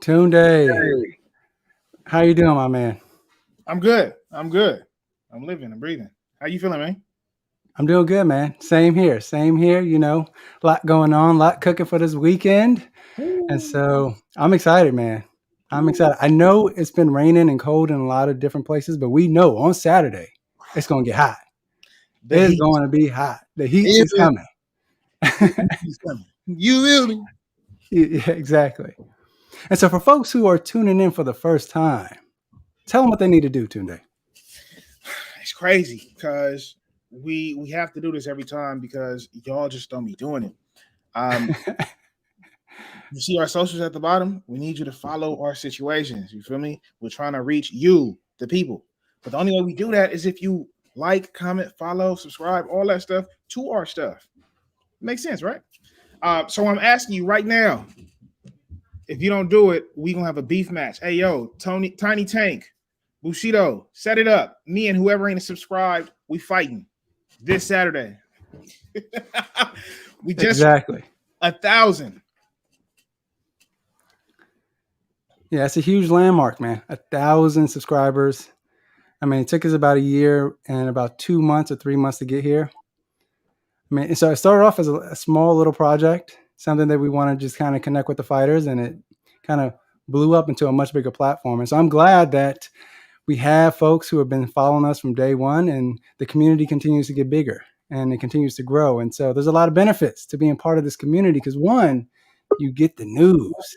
Tunde, how you doing, my man? I'm good. I'm living. I'm breathing. How you feeling, man? I'm doing good, man. Same here. You know, a lot going on, a lot cooking for this weekend. And so I'm excited, man. I'm excited. I know it's been raining and cold in a lot of different places, but we know on Saturday it's going to get hot. It's going to be hot. The heat is coming. You will be. Yeah, exactly. And so for folks who are tuning in for the first time, tell them what they need to do, Tunde. It's crazy because we have to do this every time because y'all just don't be doing it. You see our socials at the bottom? We need you to follow our situations. You feel me? We're trying to reach you, the people. But the only way we do that is if you like, comment, follow, subscribe, all that stuff to our stuff. Makes sense, right? So I'm asking you right now, if you don't do it, we're going to have a beef match. Hey, yo, Tiny Tank, Bushido, set it up. Me and whoever ain't subscribed, we fighting this Saturday. We just exactly 1,000. Yeah, it's a huge landmark, man. 1,000 subscribers. I mean, it took us about a year and about 2 months or 3 months to get here. I mean, so it started off as a small little project, something that we want to just kind of connect with the fighters, and it kind of blew up into a much bigger platform. And so I'm glad that we have folks who have been following us from day one, and the community continues to get bigger and it continues to grow. And so there's a lot of benefits to being part of this community because, one, you get the news.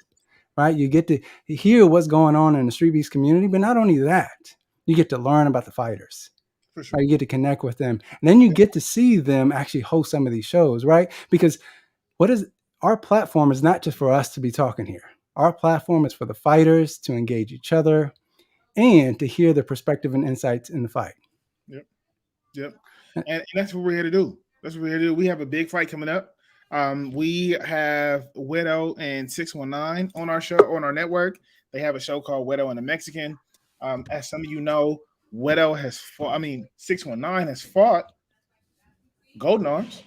Right? You get to hear what's going on in the Streetbeefs community, but not only that, you get to learn about the fighters. For sure. Right? You get to connect with them. And then you get to see them actually host some of these shows, right? Because our platform is not just for us to be talking here. Our platform is for the fighters to engage each other and to hear the perspective and insights in the fight. Yep. And that's what we're here to do. We have a big fight coming up. We have Wero and 619 on our show, on our network. They have a show called Wero and the Mexican. As some of you know, Wero has fought, 619 has fought Golden Arms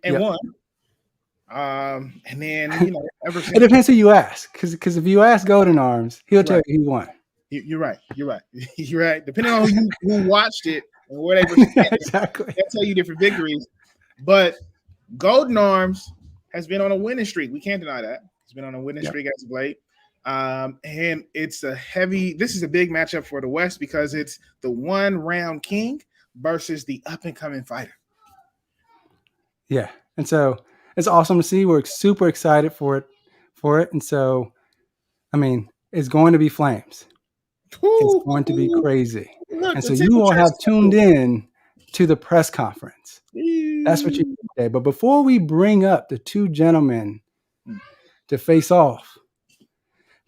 and won. And then, ever since. It depends who you ask. Because if you ask Golden Arms, he'll tell you he won. You're right. You're right. Depending on who watched it and where they were standing, exactly. They'll tell you different victories. But Golden Arms has been on a winning streak. We can't deny that. He's been on a winning streak as of late. And this is a big matchup for the West because it's the 1-round king versus the up-and-coming fighter. Yeah. And so it's awesome to see. We're super excited for it. And so, it's going to be flames. It's going to be crazy. And so you all have tuned in to the press conference. That's what you do today. But before we bring up the two gentlemen to face off,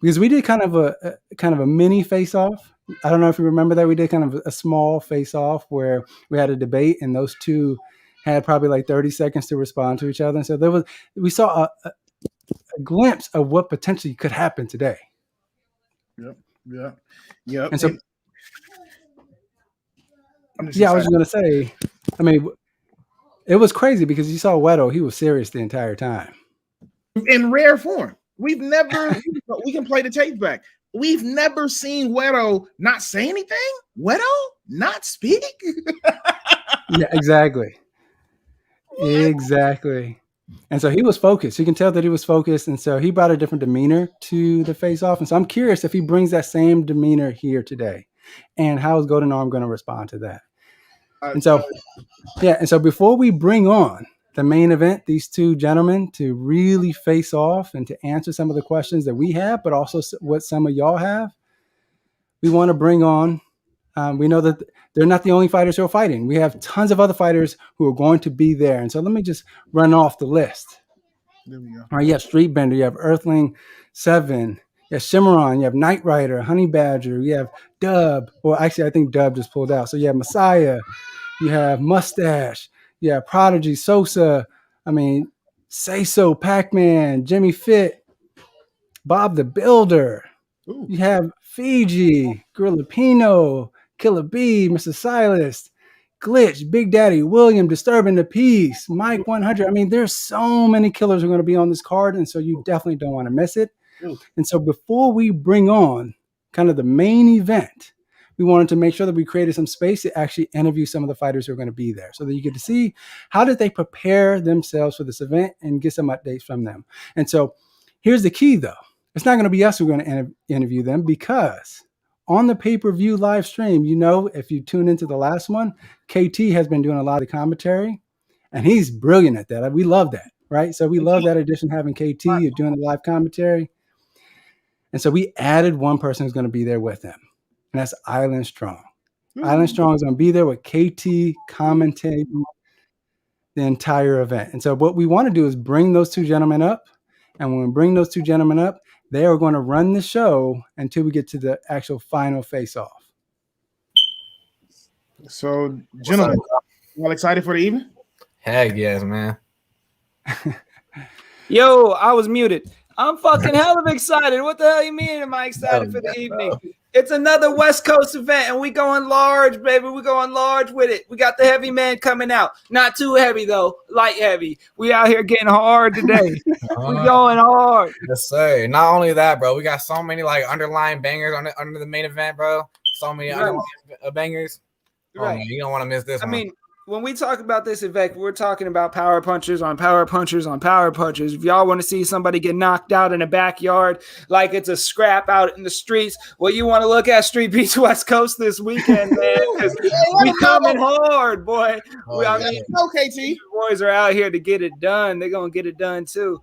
because we did kind of a mini face off. I don't know if you remember that we did kind of a small face off where we had a debate and those two had probably like 30 seconds to respond to each other. And so we saw a glimpse of what potentially could happen today. Yep. And so, I was just going to say, it was crazy because you saw Wero, he was serious the entire time. In rare form. We can play the tape back. We've never seen Wero not say anything. Wero not speak. Yeah, exactly. Exactly. And so he was focused. You can tell that he was focused. And so he brought a different demeanor to the face-off. And so I'm curious if he brings that same demeanor here today. And how is Golden Arm going to respond to that? And so before we bring on the main event, these two gentlemen to really face off and to answer some of the questions that we have, but also what some of y'all have, we want to bring on, we know that they're not the only fighters who are fighting. We have tons of other fighters who are going to be there. And so let me just run off the list. There we go. All right, you have Streetbender, you have Earthling 7, you have Shimmeron, you have Knight Rider, Honey Badger, you have Dub. Well, actually, I think Dub just pulled out. So you have Messiah, you have Mustache, you have Prodigy, Sosa, Say So, Pac-Man, Jimmy Fit, Bob the Builder. Ooh. You have Fiji, Gorilla Pino, Killer B, Mr. Silas, Glitch, Big Daddy, William, Disturbing the Peace, Mike 100. There's so many killers who are going to be on this card, and so you definitely don't want to miss it. Ooh. And so before we bring on kind of the main event, we wanted to make sure that we created some space to actually interview some of the fighters who are going to be there so that you get to see how did they prepare themselves for this event and get some updates from them. And so here's the key, though. It's not going to be us who are going to interview them, because on the pay-per-view live stream, if you tune into the last one, KT has been doing a lot of commentary, and he's brilliant at that. We love that, right? So we love that addition, having KT doing the live commentary. And so we added one person who's going to be there with him, and that's Island Strong. Island Strong is going to be there with KT commentating the entire event. And so what we want to do is bring those two gentlemen up. And when we bring those two gentlemen up, they are going to run the show until we get to the actual final face-off. So, gentlemen, you all excited for the evening? Heck yes, man. Yo, I was muted. I'm fucking hell of excited. What the hell you mean am I excited for the evening? It's another West Coast event, and we going large, baby. We going large with it. We got the heavy man coming out. Not too heavy, though. Light heavy. We out here getting hard today. We going hard. Yes, sir. Not only that, bro. We got so many underlying bangers under the main event, bro. So many underlying bangers. Right. Oh, man, you don't want to miss this one. I mean, when we talk about this event, we're talking about power punchers on power punchers on power punchers. If y'all want to see somebody get knocked out in a backyard like it's a scrap out in the streets, well, you want to look at Streetbeefs Westcoast this weekend, man, because we coming hard, boy. KT. These boys are out here to get it done. They're going to get it done, too.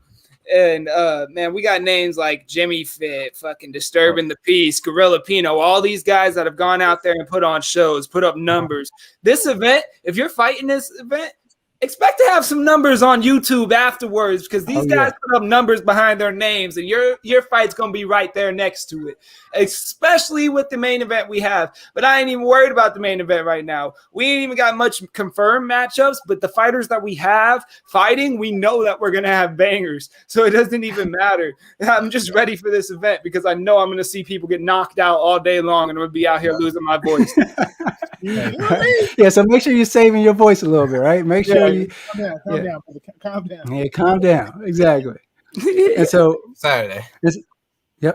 And, man, we got names like Jimmy Fit, fucking Disturbing the Peace, Gorilla Pino, all these guys that have gone out there and put on shows, put up numbers. This event, if you're fighting this event, expect to have some numbers on YouTube afterwards, because these guys put up numbers behind their names, and your fight's going to be right there next to it, especially with the main event we have. But I ain't even worried about the main event right now. We ain't even got much confirmed matchups, but the fighters that we have fighting, we know that we're going to have bangers, so it doesn't even matter. I'm just ready for this event because I know I'm going to see people get knocked out all day long, and I'm going to be out here losing my voice. Yeah, so make sure you're saving your voice a little bit, right? Make sure you calm down. Yeah, calm down. Exactly. And so Saturday.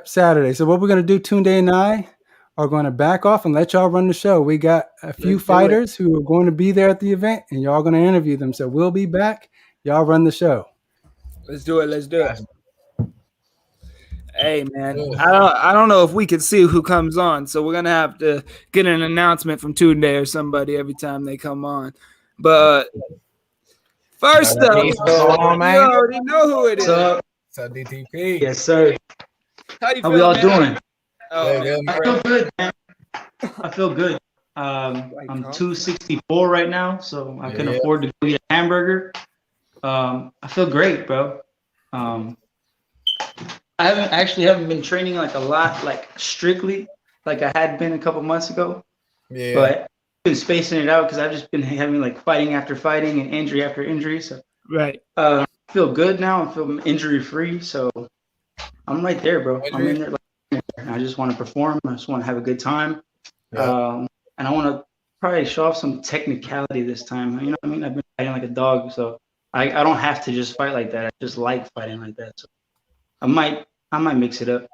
Saturday. So what we're going to do, Tunde and I are going to back off and let y'all run the show. We got a few fighters who are going to be there at the event, and y'all going to interview them. So we'll be back. Y'all run the show. Let's do it. Hey, man, I don't know if we can see who comes on, so we're going to have to get an announcement from Tunde or somebody every time they come on. But first up, you already know who it is. What's up, DTP? Yes, sir. How we all doing? Oh, I feel good, man. I feel good. I'm 264 right now, so I can afford to go eat a hamburger. I feel great, bro. I haven't been training a lot, strictly like I had been a couple months ago. Yeah. But I've been spacing it out because I've just been having fighting after fighting and injury after injury. So I feel good now. I feel injury free. So I'm right there, bro. I'm in there. I just want to perform. I just want to have a good time. Yeah. And I want to probably show off some technicality this time. You know what I mean? I've been fighting like a dog, so I don't have to just fight like that. I just like fighting like that. So I might mix it up.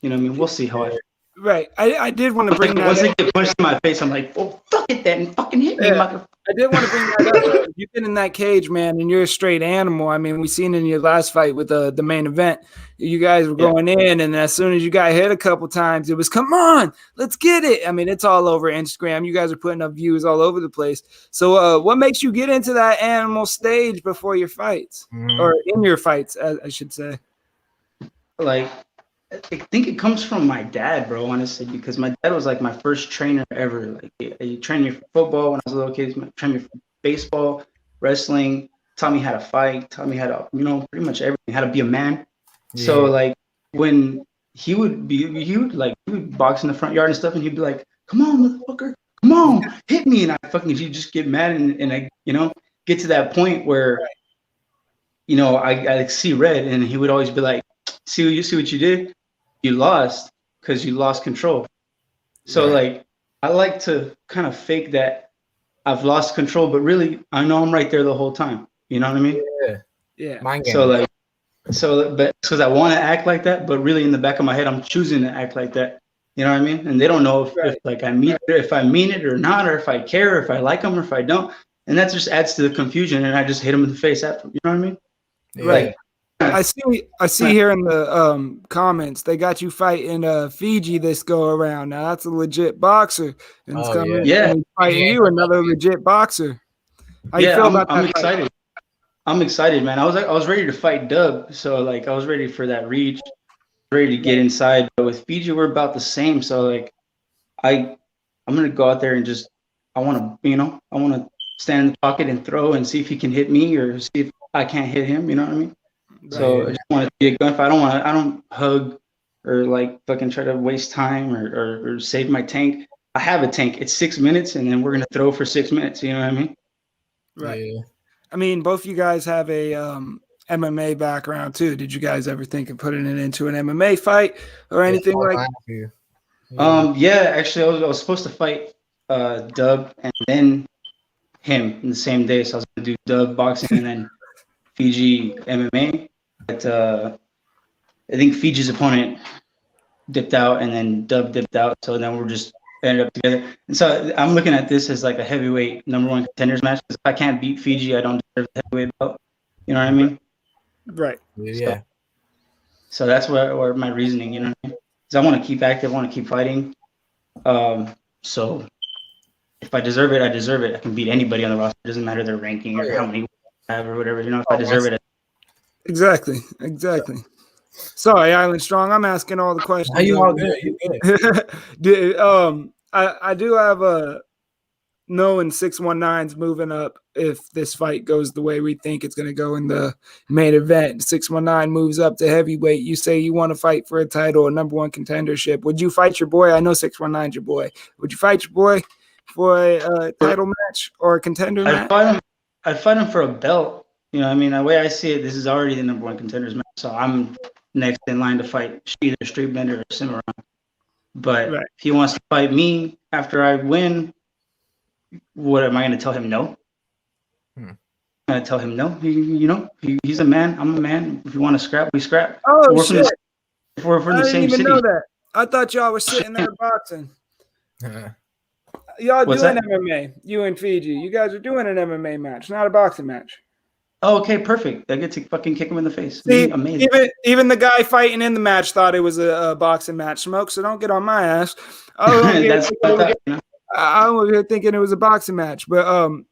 You know what I mean? We'll see how I. Right. I did want to bring that once I get punched in my face, I'm like, oh, fuck it then. Fucking hit me. I did want to bring that up. You've been in that cage, man, and you're a straight animal. I mean, we seen in your last fight with the main event, you guys were going in, and as soon as you got hit a couple times, it was, come on, let's get it. I mean, it's all over Instagram. You guys are putting up views all over the place. So what makes you get into that animal stage before your fights, or in your fights, I should say? I think it comes from my dad, bro, honestly, because my dad was my first trainer ever. He trained me for football when I was a little kid. He trained me for baseball, wrestling, taught me how to fight, taught me how to, pretty much everything, how to be a man. Yeah. So when he would box in the front yard and stuff, and he'd be like, come on, motherfucker, come on, hit me. And you just get mad and I, get to that point where, I see red, and he would always be like, see what you did? You lost because you lost control. So I like to kind of fake that I've lost control, but really I know I'm right there the whole time. You know what I mean? Yeah. Mind game. So So, but because I want to act like that, but really in the back of my head, I'm choosing to act like that. You know what I mean? And they don't know if like I mean it or not, or if I care, or if I like them, or if I don't. And that just adds to the confusion. And I just hit them in the face after. You know what I mean? Right. I see here in the comments they got you fighting Fiji this go around. Now that's a legit boxer, and it's coming fighting you, another legit boxer. How you feel about that? I'm excited. I'm excited, man. I was ready to fight Dub, so like I was ready for that reach, ready to get inside. But with Fiji, we're about the same. So like, I'm gonna go out there and just I want to stand in the pocket and throw and see if he can hit me or see if I can't hit him. You know what I mean? So I just want it to be a gunfight. I don't hug or like fucking try to waste time or save my tank. I have a tank. It's 6 minutes, and then we're gonna throw for 6 minutes. You know what I mean? Right. Yeah. I mean, both you guys have a MMA background too. Did you guys ever think of putting it into an MMA fight or anything like that? Yeah, actually, I was supposed to fight Dub and then him in the same day. So I was gonna do Dub boxing and then Fiji MMA. But I think Fiji's opponent dipped out and then Dub dipped out. So then we're just ended up together. And so I'm looking at this as like a heavyweight #1 contenders match. If I can't beat Fiji, I don't deserve the heavyweight belt. You know what I mean? Right. Yeah. So that's where my reasoning, you know what I mean? Because I want to keep active, I want to keep fighting. So if I deserve it, I deserve it. I can beat anybody on the roster. It doesn't matter their ranking or how many I have or whatever. You know, if I deserve it. Exactly. Sorry, Island Strong. I'm asking all the questions. Are you all good? You good? I do have a knowing 619's moving up if this fight goes the way we think it's going to go in the main event. 619 moves up to heavyweight. You say you want to fight for a title, a #1 contendership. Would you fight your boy? I know 619's your boy. Would you fight your boy for a title match or a contender match? I'd fight him for a belt. You know, I mean, the way I see it, this is already the #1 contenders match. So I'm next in line to fight either Streetbender or Cimarron. But if he wants to fight me after I win, what am I going to tell him? No. I'm going to tell him no. He's a man. I'm a man. If you want to scrap, we scrap. Oh, shit. We're from the same city. Know that. I thought y'all were sitting there boxing. Y'all doing MMA. You and Fiji. You guys are doing an MMA match, not a boxing match. Oh, okay, perfect. I get to fucking kick him in the face. See, amazing. Even the guy fighting in the match thought it was a boxing match, Smoke, so don't get on my ass. I'm over here thinking it was a boxing match. But so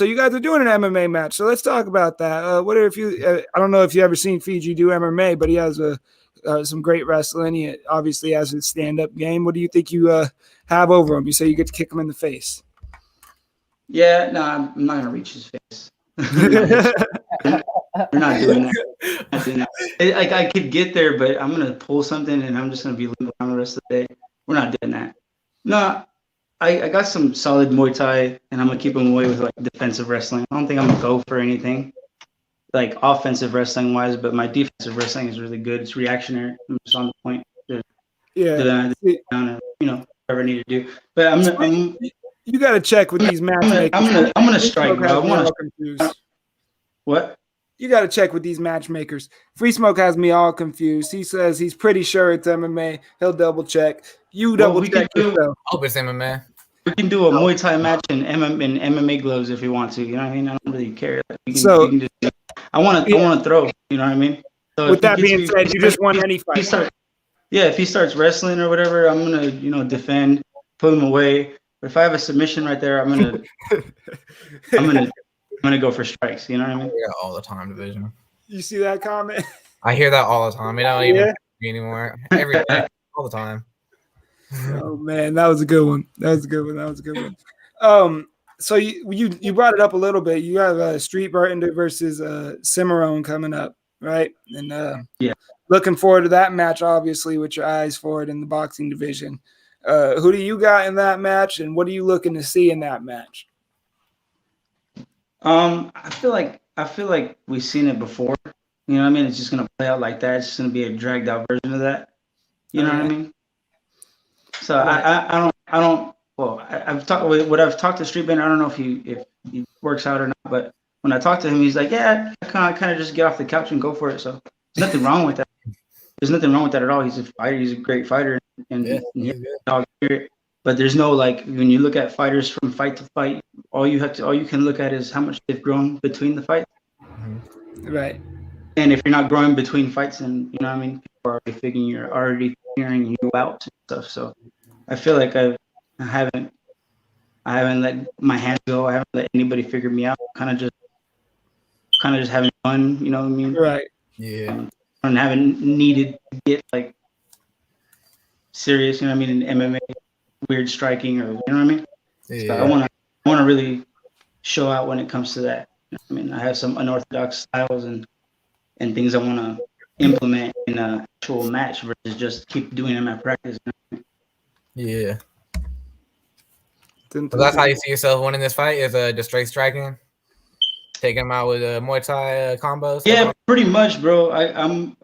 you guys are doing an MMA match. So let's talk about that. I don't know if you ever seen Fiji do MMA, but he has some great wrestling. He obviously has a stand-up game. What do you think you have over him? You say you get to kick him in the face. Yeah, no, I'm not going to reach his face. We're not doing that. Like I could get there, but I'm gonna pull something and I'm just gonna be limping around the rest of the day. We're not doing that. No, I got some solid Muay Thai, and I'm gonna keep him away with like defensive wrestling. I don't think I'm gonna go for anything like offensive wrestling wise, but my defensive wrestling is really good. It's reactionary. I'm just on the point. Whatever I need to do. But you got to check with these matchmakers. I'm gonna strike. What? You got to check with these matchmakers. Free Smoke has me all confused. He says he's pretty sure it's MMA. He'll double check. You double check yourself. I hope it's MMA. We can do a Muay Thai match in MMA gloves if you want to. You know what I mean? I don't really care. I want to throw. You know what I mean? So with that being said, you just want any fight. If he starts wrestling or whatever, I'm gonna defend, put him away. But if I have a submission right there, I'm gonna go for strikes. You know what I mean? Yeah, all the time, division. You see that comment? I hear that all the time. It don't even anymore. Every day, all the time. Oh man, that was a good one. So you brought it up a little bit. You have Streetbender versus Cimarron coming up, right? And looking forward to that match, obviously, with your eyes forward in the boxing division. Who do you got in that match, and what are you looking to see in that match? I feel like we've seen it before. You know what I mean? It's just gonna play out like that. It's just gonna be a dragged out version of that. You know what I mean? So I don't. Well, I've talked to Streetbender. I don't know if he works out or not, but when I talk to him, he's like, yeah, I kind of just get off the couch and go for it. So nothing wrong with that. There's nothing wrong with that at all. He's a fighter. He's a great fighter, and he has a dog spirit. But there's no like when you look at fighters from fight to fight, all you can look at is how much they've grown between the fights. Right. And if you're not growing between fights, then you know what I mean, people are already figuring you out and stuff. So I feel like I haven't let my hands go. I haven't let anybody figure me out. Kind of just having fun. You know what I mean? Right. Yeah. And haven't needed to get like serious. You know what I mean? In MMA, weird striking, or you know what I mean? Yeah. So I want to really show out when it comes to that. You know what I mean, I have some unorthodox styles and things I want to implement in an actual match versus just keep doing them at practice. Yeah. So that's how you see yourself winning this fight, is just straight striking, taking them out with Muay Thai combos. Yeah, pretty much, bro. I'm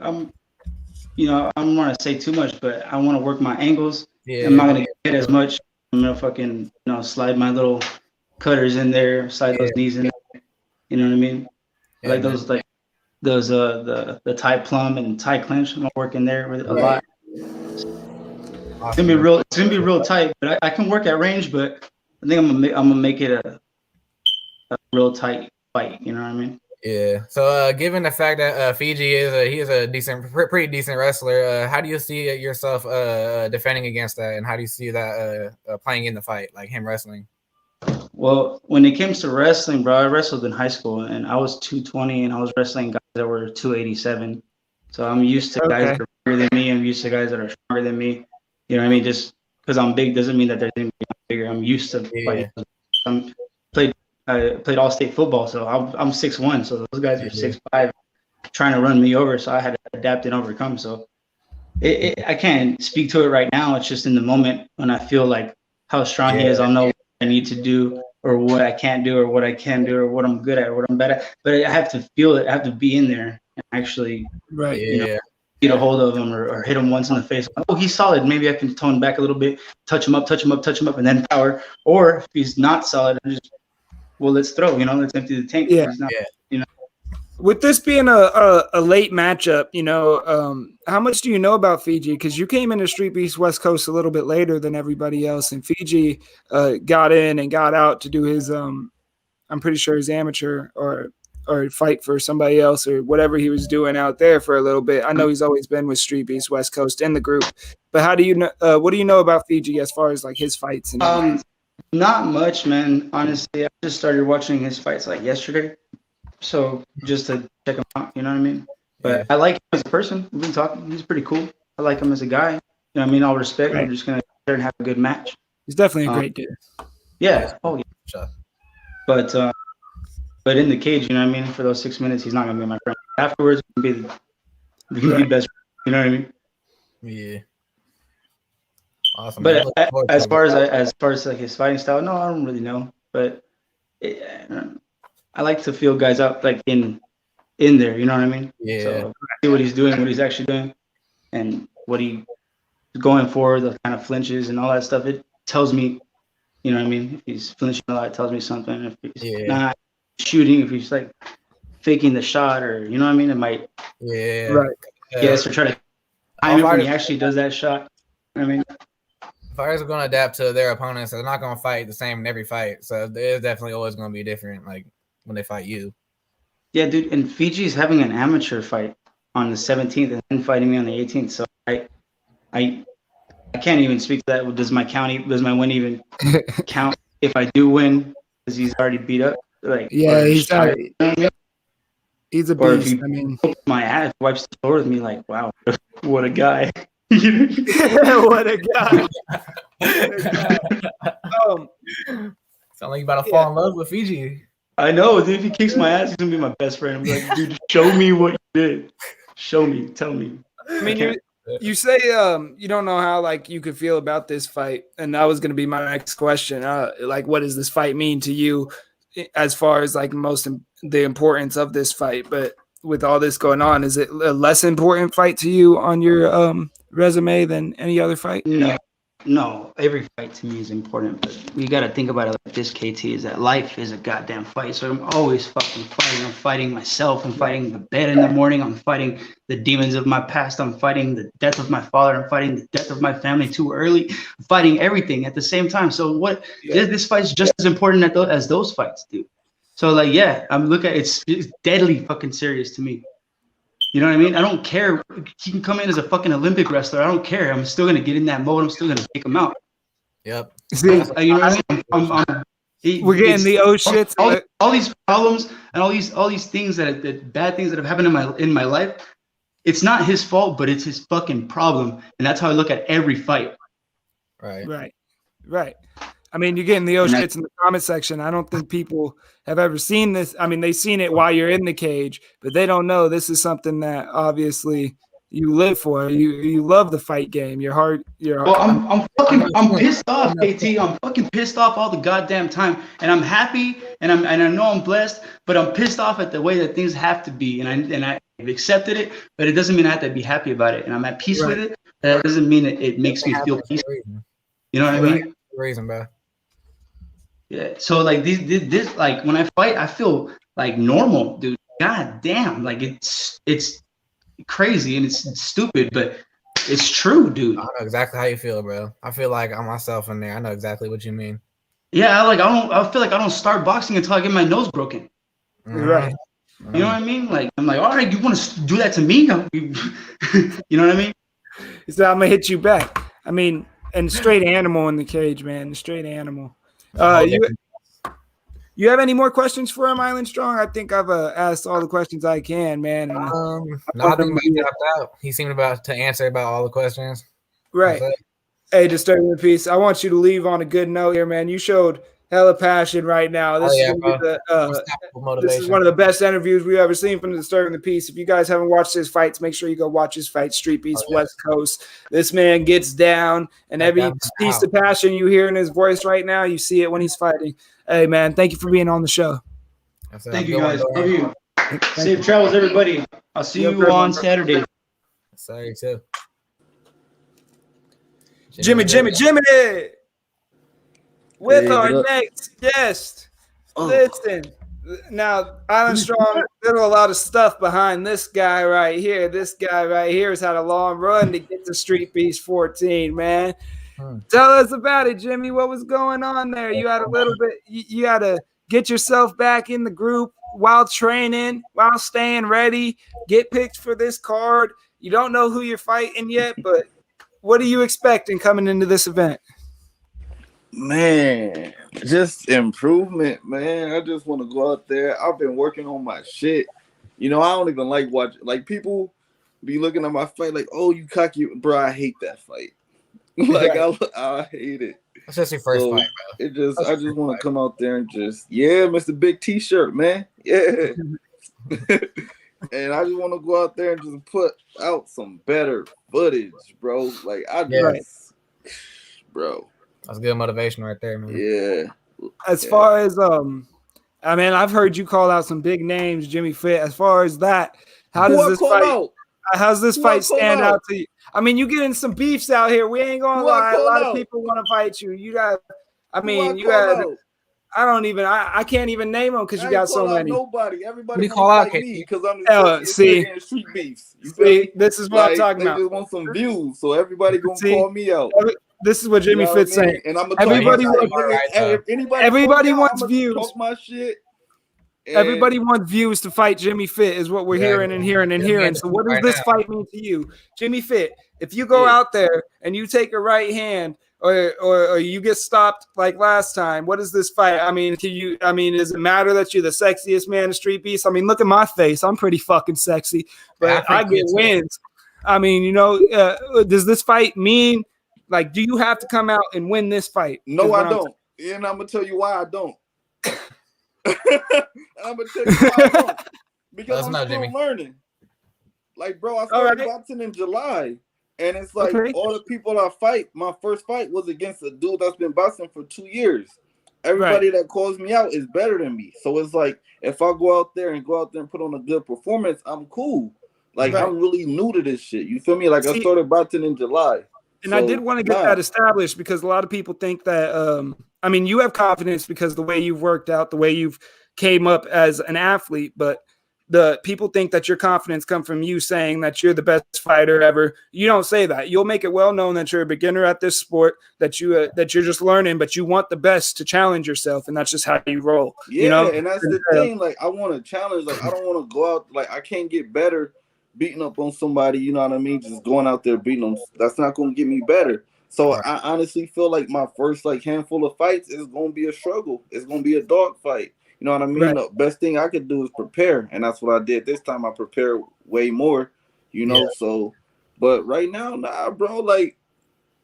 you know, I don't want to say too much, but I want to work my angles. Yeah. I'm not gonna get as much. I'm gonna fucking slide my little cutters in there, slide those knees in there. You know what I mean? Like those the Thai plum and Thai clinch. I'm gonna work in there with a lot. Awesome. It's gonna be real tight, but I can work at range. But I think I'm gonna make it a real tight fight. You know what I mean? Yeah. So, given the fact that Fiji is a pretty decent wrestler, how do you see yourself defending against that, and how do you see that playing in the fight, like him wrestling? Well, when it comes to wrestling, bro, I wrestled in high school, and I was 220, and I was wrestling guys that were 287. So I'm used to guys that are bigger than me. I'm used to guys that are stronger than me. You know what I mean? Just because I'm big doesn't mean that there's anybody bigger. I'm used to fighting. I played all-state football, so I'm 6'1", so those guys are 6'5", trying to run me over. So I had to adapt and overcome. So I can't speak to it right now. It's just in the moment when I feel like how strong he is, I'll know what I need to do or what I can't do or what I can do or what I'm good at or what I'm bad at. But I have to feel it. I have to be in there and actually get a hold of him or hit him once in the face. Oh, he's solid. Maybe I can tone back a little bit, touch him up, and then power. Or if he's not solid, I'm just let's throw, let's empty the tank. Yeah. With this being a late matchup, how much do you know about Fiji? Because you came into Streetbeefs Westcoast a little bit later than everybody else, and Fiji got in and got out to do his, I'm pretty sure his amateur or fight for somebody else or whatever he was doing out there for a little bit. I know he's always been with Streetbeefs Westcoast in the group, but how do you know? What do you know about Fiji as far as like his fights? And not much, man. Honestly, I just started watching his fights like yesterday. So just to check him out, you know what I mean? But I like him as a person. We've been talking. He's pretty cool. I like him as a guy. You know what I mean? All respect. We're just going to sit there and have a good match. He's definitely a great dude. Yeah. Oh, yeah. But in the cage, you know what I mean? For those 6 minutes, he's not going to be my friend. Afterwards, we can be best friends. You know what I mean? Yeah. Awesome. But as far as like his fighting style, no, I don't really know. But I like to feel guys out like in there. You know what I mean? Yeah. So see what he's doing, what he's actually doing, and what he's going for. The kind of flinches and all that stuff. It tells me, you know what I mean? If he's flinching a lot, it tells me something. If he's not shooting, if he's like faking the shot, or you know what I mean, it might. Yeah. Right. Yes, or try to time it when he actually does that shot. You know what I mean? Fighters are going to adapt to their opponents. So they're not going to fight the same in every fight. So there's definitely always going to be different, like when they fight you. Yeah, dude. And Fiji's having an amateur fight on the 17th and then fighting me on the 18th. So I can't even speak to that. Does my win even count if I do win? Because he's already beat up. Like he's a or if beast. he my ass, wipes the floor with me. Like, wow, what a guy. What a guy. Sound like you about to fall in love with Fiji. I know, dude. If he kicks my ass, he's gonna be my best friend. I'm like, dude, show me what you did. Show me, tell me. I mean, you say you don't know how like you could feel about this fight, and that was gonna be my next question. Like, what does this fight mean to you, as far as like the importance of this fight? But with all this going on, is it a less important fight to you on your resume than any other fight? No, No, every fight to me is important, but we got to think about it like this, KT, is that life is a goddamn fight. So I'm always fucking fighting. I'm fighting myself. I'm fighting the bed in the morning. I'm fighting the demons of my past. I'm fighting the death of my father. I'm fighting the death of my family too early. I'm fighting everything at the same time. So what? This fight's just as important as those fights, dude. So like, yeah, I'm looking at it's deadly fucking serious to me. You know what I mean? I don't care. He can come in as a fucking Olympic wrestler. I don't care. I'm still gonna get in that mode. I'm still gonna take him out. Yep. See, you know what I mean? We're getting the oh shit. All these problems and all these things that bad things that have happened in my life. It's not his fault, but it's his fucking problem, and that's how I look at every fight. Right. I mean, you're getting the oh shits in the comment section. I don't think people have ever seen this. I mean, they've seen it while you're in the cage, but they don't know this is something that obviously you live for. You love the fight game. Your heart. Well, I'm pissed off, KT. I'm fucking pissed off all the goddamn time, and I'm happy, and I know I'm blessed, but I'm pissed off at the way that things have to be, and I've accepted it, but it doesn't mean I have to be happy about it, and I'm at peace with it. That doesn't mean it makes me feel peaceful. You know what I mean? Reason, bro. Yeah. So like this like when I fight, I feel like normal, dude. God damn, like it's crazy and it's stupid, but it's true, dude. I know exactly how you feel, bro. I feel like I'm myself in there. I know exactly what you mean. Yeah, I feel like I don't start boxing until I get my nose broken. Right. You know what I mean? Like I'm like, all right, you want to do that to me? You know what I mean? So I'm gonna hit you back. I mean, and straight animal in the cage, man. Straight animal. You have any more questions for him, Island Strong? I think I've asked all the questions I can, man. And I think he dropped out. He seemed about to answer about all the questions. Right. Hey, Disturbing the Peace. I want you to leave on a good note here, man. You showed hella passion right now. This is one of the best interviews we've ever seen from Disturbing the Peace. If you guys haven't watched his fights, make sure you go watch his fight, Streetbeefs Westcoast. This man gets down, and every piece of passion you hear in his voice right now, you see it when he's fighting. Hey, man, thank you for being on the show. Thank you, guys. Love you. Safe travels, everybody. I'll see you on Saturday. Sorry, too. Jimmy. With our next guest. Listen, now, Island Strong, there's a lot of stuff behind this guy right here. This guy right here has had a long run to get to Streetbeefs14, man. Tell us about it, Jimmy. What was going on there? You had a little bit, you had to get yourself back in the group while training, while staying ready, get picked for this card. You don't know who you're fighting yet, but what are you expecting coming into this event? Man, just improvement, man. I just want to go out there. I've been working on my shit. You know, I don't even like watching. Like, people be looking at my fight like, oh, you cocky. Bro, I hate that fight. Like, I hate it. That's just your first fight, bro. I just want to come out there and just, Mr. Big T-shirt, man. Yeah. And I just want to go out there and just put out some better footage, bro. Like, bro. That's good motivation right there, man. Yeah. As far as I mean, I've heard you call out some big names, Jimmy Fit. As far as that, how's this fight stand out to you? I mean, you getting some beefs out here. We ain't gonna lie. A lot of people want to fight you. You got. I mean, you got. I can't even name them because you got so many. Nobody. Everybody call out me because I'm the street beefs. This is what I'm talking about. They just want some views, so everybody gonna call me out. This is what Jimmy Fit's saying. And I'm everybody wants views. Talk my shit. Everybody wants views to fight Jimmy Fit is what we're hearing. So what does this fight mean to you? Jimmy Fit, if you go out there and you take a right hand or you get stopped like last time, what is this fight? I mean, does it matter that you're the sexiest man in Street Beast? I mean, look at my face. I'm pretty fucking sexy, but I get wins. I mean, does this fight mean, like, do you have to come out and win this fight? No, I don't. And I'm going to tell you why I don't. I'm gonna tell you why I don't. Because I'm still learning. Like, bro, I started boxing in July, and it's like all the people I fight. My first fight was against a dude that's been boxing for 2 years. Everybody that calls me out is better than me. So it's like, if I go out there and put on a good performance, I'm cool. Like, I'm really new to this shit. You feel me? Like, I started boxing in July. And I did want to get that established because a lot of people think that, I mean, you have confidence because the way you've worked out, the way you've came up as an athlete, but the people think that your confidence comes from you saying that you're the best fighter ever. You don't say that. You'll make it well known that you're a beginner at this sport, that you're just learning, but you want the best to challenge yourself, and that's just how you roll. Yeah, you know? And that's the thing. Like, I want to challenge. Like, I don't want to go out. Like, I can't get better beating up on somebody. You know what I mean? Just going out there beating them. That's not going to get me better. So I honestly feel like my first handful of fights is going to be a struggle. It's going to be a dog fight. You know what I mean? Right. The best thing I could do is prepare, and that's what I did this time. I prepared way more, So, but right now, nah, bro. Like,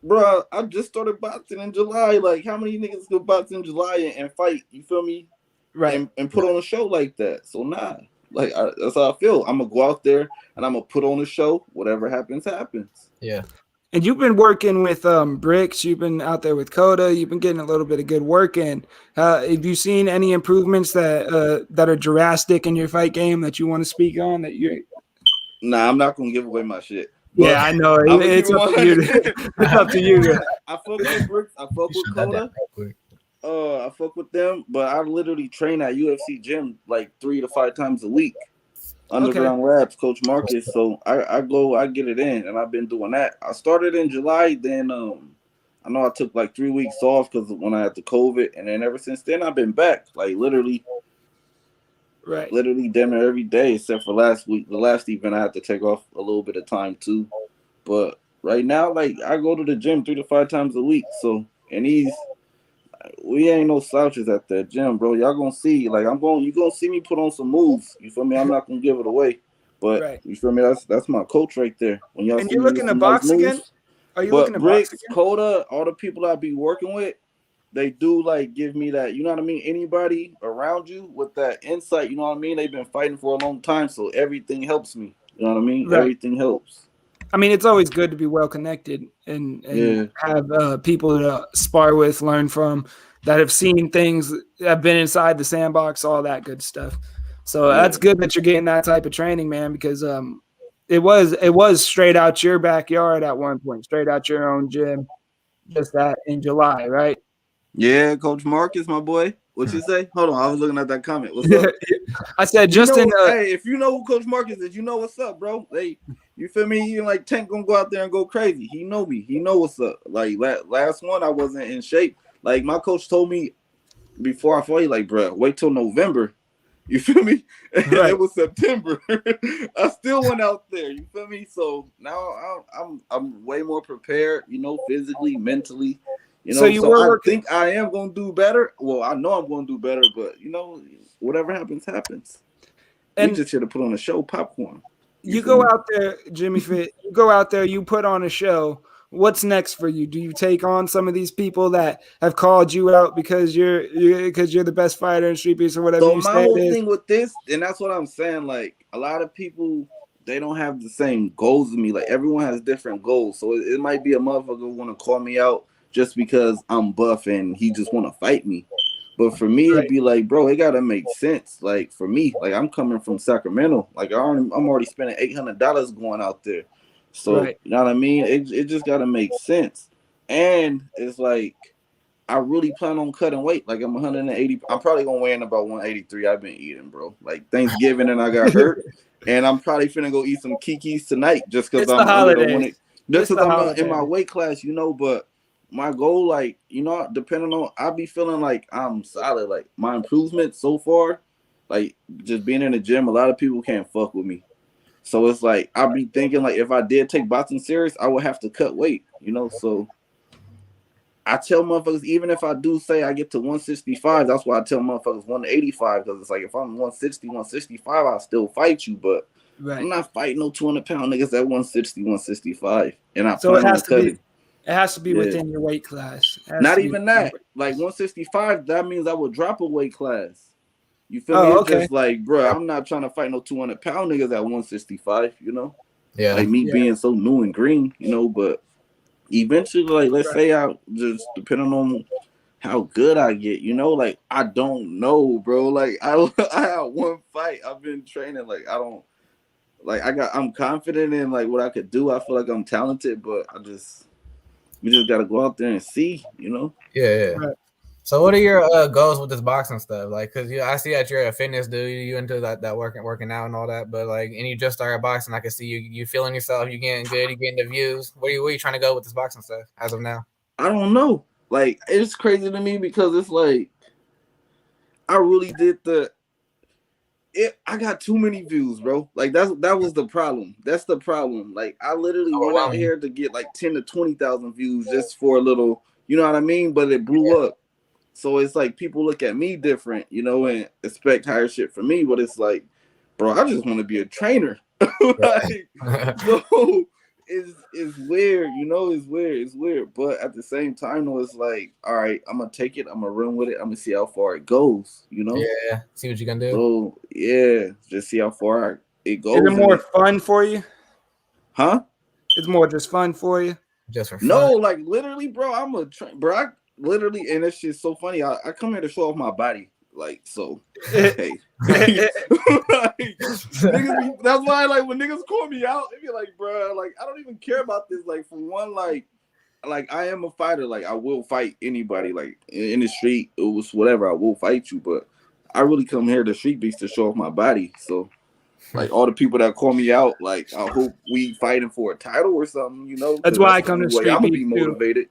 bro, I just started boxing in July. Like, how many niggas go box in July and fight? You feel me? Right. And put on a show like that. So nah, like that's how I feel. I'm gonna go out there and I'm gonna put on a show. Whatever happens, happens. Yeah. And you've been working with Bricks. You've been out there with Coda. You've been getting a little bit of good work in. Have you seen any improvements that are drastic in your fight game that you want to speak on? Nah, I'm not gonna give away my shit. Yeah, I know. It's up to you. It's up to you. I fuck with Bricks. I fuck with Coda. I fuck with them, but I literally train at UFC gym like 3 to 5 times a week. Underground Labs, Coach Marcus. So I get it in, and I've been doing that. I started in July, then I know I took like 3 weeks off because when I had the COVID, and then ever since then I've been back, like literally damn near every day except for last week. The last event I had to take off a little bit of time too, but right now, like I go to the gym 3 to 5 times a week. So we ain't no slouches at that gym, bro. Y'all gonna see. Like you gonna see me put on some moves. You feel me? I'm not gonna give it away. But you feel me? That's my coach right there. When y'all and see you're looking to box again? Are you looking to box again? Coda, all the people I be working with, they do like give me that, you know what I mean? Anybody around you with that insight, you know what I mean? They've been fighting for a long time, so everything helps me. You know what I mean? Right. Everything helps. I mean, it's always good to be well connected and have people to spar with, learn from, that have seen things, have been inside the sandbox, all that good stuff. So that's good that you're getting that type of training, man, because it was straight out your backyard at one point, straight out your own gym, just that in July, right? Yeah, Coach Marcus, my boy. What you say? Hold on, I was looking at that comment. What's up? I said hey, if you know who Coach Marcus is, you know what's up, bro. Hey, you feel me? You like Tank gonna go out there and go crazy. He know me. He know what's up. Like last one, I wasn't in shape. Like my coach told me before I fought, he like, bro, wait till November. You feel me? Right. It was September. I still went out there. You feel me? So now I'm way more prepared. You know, physically, mentally. You know, so I think I am going to do better. Well, I know I'm going to do better, but, you know, whatever happens, happens. And you just should have put on a show, popcorn. You go out there, Jimmy Fit, you go out there, you put on a show. What's next for you? Do you take on some of these people that have called you out because you're the best fighter in Streetbeefs or whatever? So my whole thing with this, and that's what I'm saying, like, a lot of people, they don't have the same goals as me. Like, everyone has different goals. So it might be a motherfucker want to call me out just because I'm buff and he just want to fight me. But for me, it'd be like, bro, it got to make sense. Like, for me, like, I'm coming from Sacramento. Like, I'm already spending $800 going out there. So, you know what I mean? It just got to make sense. And it's like, I really plan on cutting weight. Like, I'm 180. I'm probably going to weigh in about 183. I've been eating, bro. Like, Thanksgiving and I got hurt. And I'm probably finna go eat some Kikis tonight just because I'm in my weight class, you know, but my goal, like, you know, depending on, I be feeling like I'm solid. Like, my improvement so far, like, just being in the gym, a lot of people can't fuck with me. So it's like, I be thinking, like, if I did take boxing serious, I would have to cut weight, you know? So I tell motherfuckers, even if I do say I get to 165, that's why I tell motherfuckers 185, because it's like, if I'm 160, 165, I'll still fight you, but I'm not fighting no 200-pound niggas at 160, 165. And I plan on cutting. It has to be within your weight class. Not even that. Like 165, that means I would drop a weight class. You feel me? It's just like, bro, I'm not trying to fight no 200-pound niggas at 165, you know? Yeah. Like me being so new and green, you know, but eventually, like, let's say I just, depending on how good I get, you know, like, I don't know, bro. Like, I had one fight. I've been training, like, I'm confident in, like, what I could do. I feel like I'm talented, but I just, we just gotta go out there and see, you know. Yeah. Right. So what are your goals with this boxing stuff? Like, cause I see that you're a fitness dude, you into that working out and all that, but like, and you just started boxing, I can see you feeling yourself, you getting good, you getting the views. Where you trying to go with this boxing stuff as of now? I don't know. Like, it's crazy to me because it's like I really did I got too many views, bro. Like that was the problem. That's the problem. Like I literally went out here to get like 10 to 20,000 views just for a little, you know what I mean? But it blew up. So it's like people look at me different, you know, and expect higher shit from me. But it's like, bro, I just want to be a trainer. Like, so it's weird, you know, it's weird. But at the same time, though, it's like, all right, I'm gonna take it, I'm gonna run with it, I'm gonna see how far it goes, you know? Yeah, see what you can do. So yeah, just see how far it goes. Is it more fun for you? Huh? It's more just fun for you? Just for fun? No, like literally, bro, I'm a bro. I literally, and it's just so funny. I come here to show off my body, like so. Hey, like, niggas, that's why like when niggas call me out, they be like, bro, like I don't even care about this. Like for one, like I am a fighter. Like I will fight anybody. Like in the street, it was whatever. I will fight you, but I really come here to Streetbeefs to show off my body. So. Like all the people that call me out, like I hope we fighting for a title or something, you know. That's why I come to Streetbeefs. I'm gonna be motivated.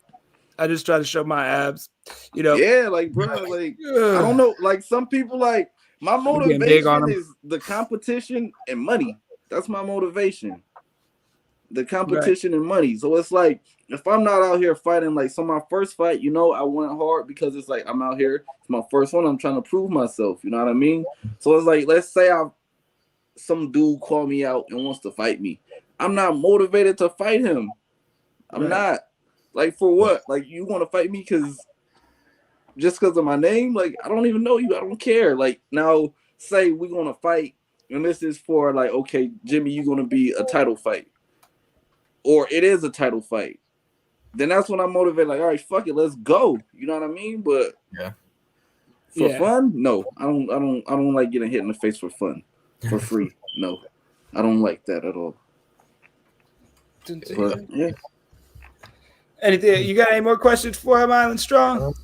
I just try to show my abs, you know. Yeah, like bro, like I don't know, like some people like my motivation is the competition and money. That's my motivation. The competition and money. So it's like if I'm not out here fighting, like so my first fight, you know, I went hard because it's like I'm out here. It's my first one. I'm trying to prove myself. You know what I mean? So it's like let's say some dude call me out and wants to fight me. I'm not motivated to fight him. I'm not. Like for what? Like you want to fight me because of my name? Like I don't even know you. I don't care. Like now say we're gonna fight and this is for like, okay, Jimmy, you're gonna be a title fight. Or it is a title fight. Then that's when I'm motivated, like, all right, fuck it, let's go. You know what I mean? But for fun, no. I don't like getting hit in the face for fun. For free, no, I don't like that at all. But, yeah. Anything? You got any more questions for him, Island Strong?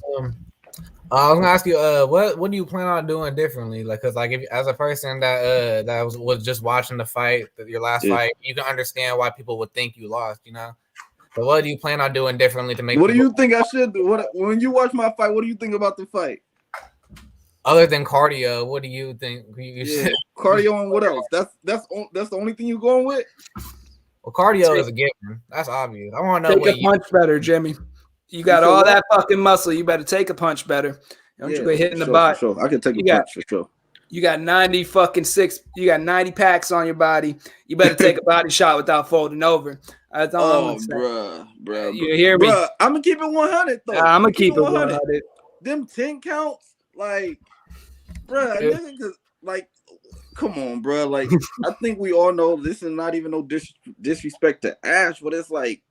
I was gonna ask you, what do you plan on doing differently? Like, cause like if as a person that was just watching the fight, your last fight, you can understand why people would think you lost, you know. But what do you plan on doing differently to make? What do you think I should do? When you watch my fight, what do you think about the fight? Other than cardio, what do you think? Cardio and what else? That's the only thing you're going with? Well, cardio is a given. That's obvious. I want to know. Take a punch better, Jimmy. You got all that fucking muscle. You better take a punch better. Don't you be hitting the butt. Sure. I can take a punch for sure. You got 90 packs on your body. You better take a body shot without folding over. That's all I'm saying. Bruh. You hear me? Bruh, I'm gonna keep it 100 though. I'm gonna keep it 100. Them 10 counts, like, bruh, like, come on, bruh. Like, I think we all know this is not even no disrespect to Ash, but it's like,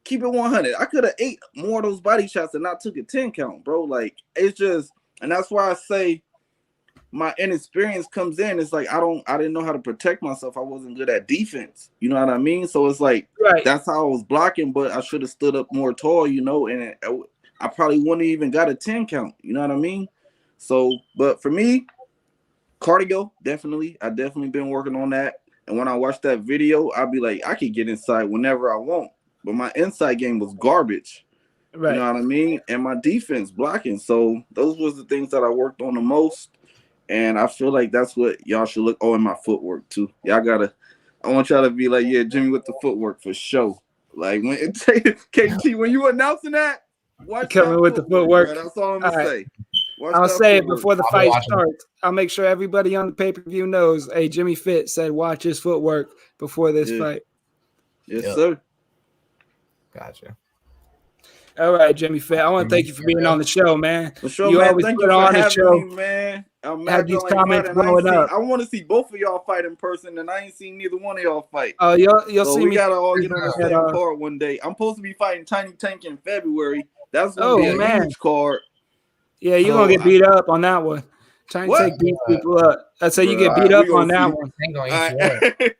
keep it 100. I could have ate more of those body shots and not took a 10 count, bro. Like, it's just, and that's why I say my inexperience comes in. It's like I didn't know how to protect myself. I wasn't good at defense. You know what I mean? So it's like that's how I was blocking, but I should have stood up more tall, you know, and I probably wouldn't have even got a 10 count. You know what I mean? So, but for me, cardio, definitely. I definitely been working on that. And when I watch that video, I'll be like, I could get inside whenever I want. But my inside game was garbage. Right. You know what I mean? And my defense blocking. So those was the things that I worked on the most. And I feel like that's what y'all should look. Oh, and my footwork too. I want y'all to be like, yeah, Jimmy with the footwork for sure. Like when KT, when you announcing that, watch coming with the footwork. Bro. That's all I'm gonna say. I'll say it before the fight starts. I'll make sure everybody on the pay-per-view knows. Hey, Jimmy Fit said watch his footwork before this fight. Yes, sir. Gotcha. All right, Jimmy Fit. I want to thank you for being on the show, man. For sure, you man. always thank put you on for the show. Me, man. I'm have these comments blowing up. I want to see both of y'all fight in person, and I ain't seen neither one of y'all fight. Oh, you'll see me. We gotta all get on the same card one day. I'm supposed to be fighting Tiny Tank in February. That's gonna be a huge card. Yeah, you're gonna get beat up on that one. Trying to take beat people up. That's how you get beat up on that one.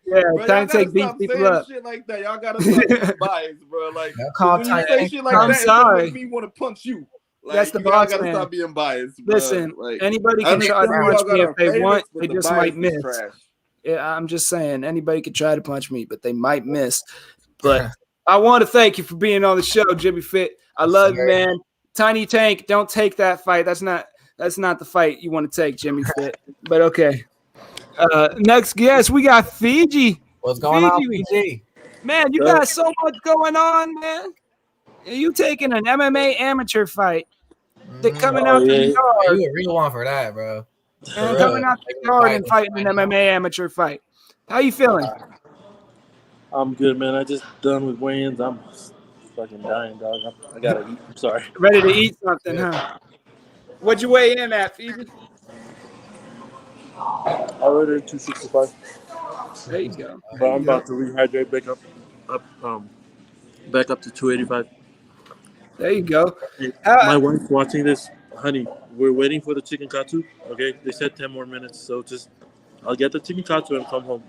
Yeah, trying to take beat people up. Shit like that. Y'all gotta stop being biased, bro. Like when you say shit like I'm that, sorry. It make me want to punch you. Like, that's the boss, man. Gotta stop being biased. Bro. Listen, like, anybody can try to punch me if they want. They just might miss. Trash. Yeah, I'm just saying, anybody can try to punch me, but they might miss. But I want to thank you for being on the show, Jimmy Fit. I love you, man. Tiny Tank, don't take that fight. That's not the fight you want to take, Jimmy Fit. But okay. Next guest, we got Fiji. What's going on, Fiji? Man, you got so much going on, man. You taking an MMA amateur fight. They're coming out the yard. You a real one for that, bro. And coming out the yard and fighting an MMA amateur fight. How you feeling? I'm good, man. I just done with weigh-ins. I'm fucking dying, dog. I gotta eat. I'm sorry. Ready to eat something, huh? What'd you weigh in at, Fiji? I already 265. There you go. But I'm about to rehydrate back up to 285. There you go. Hey, my wife's watching this. Honey, we're waiting for the chicken katsu. Okay, they said 10 more minutes, so I'll get the chicken katsu and come home.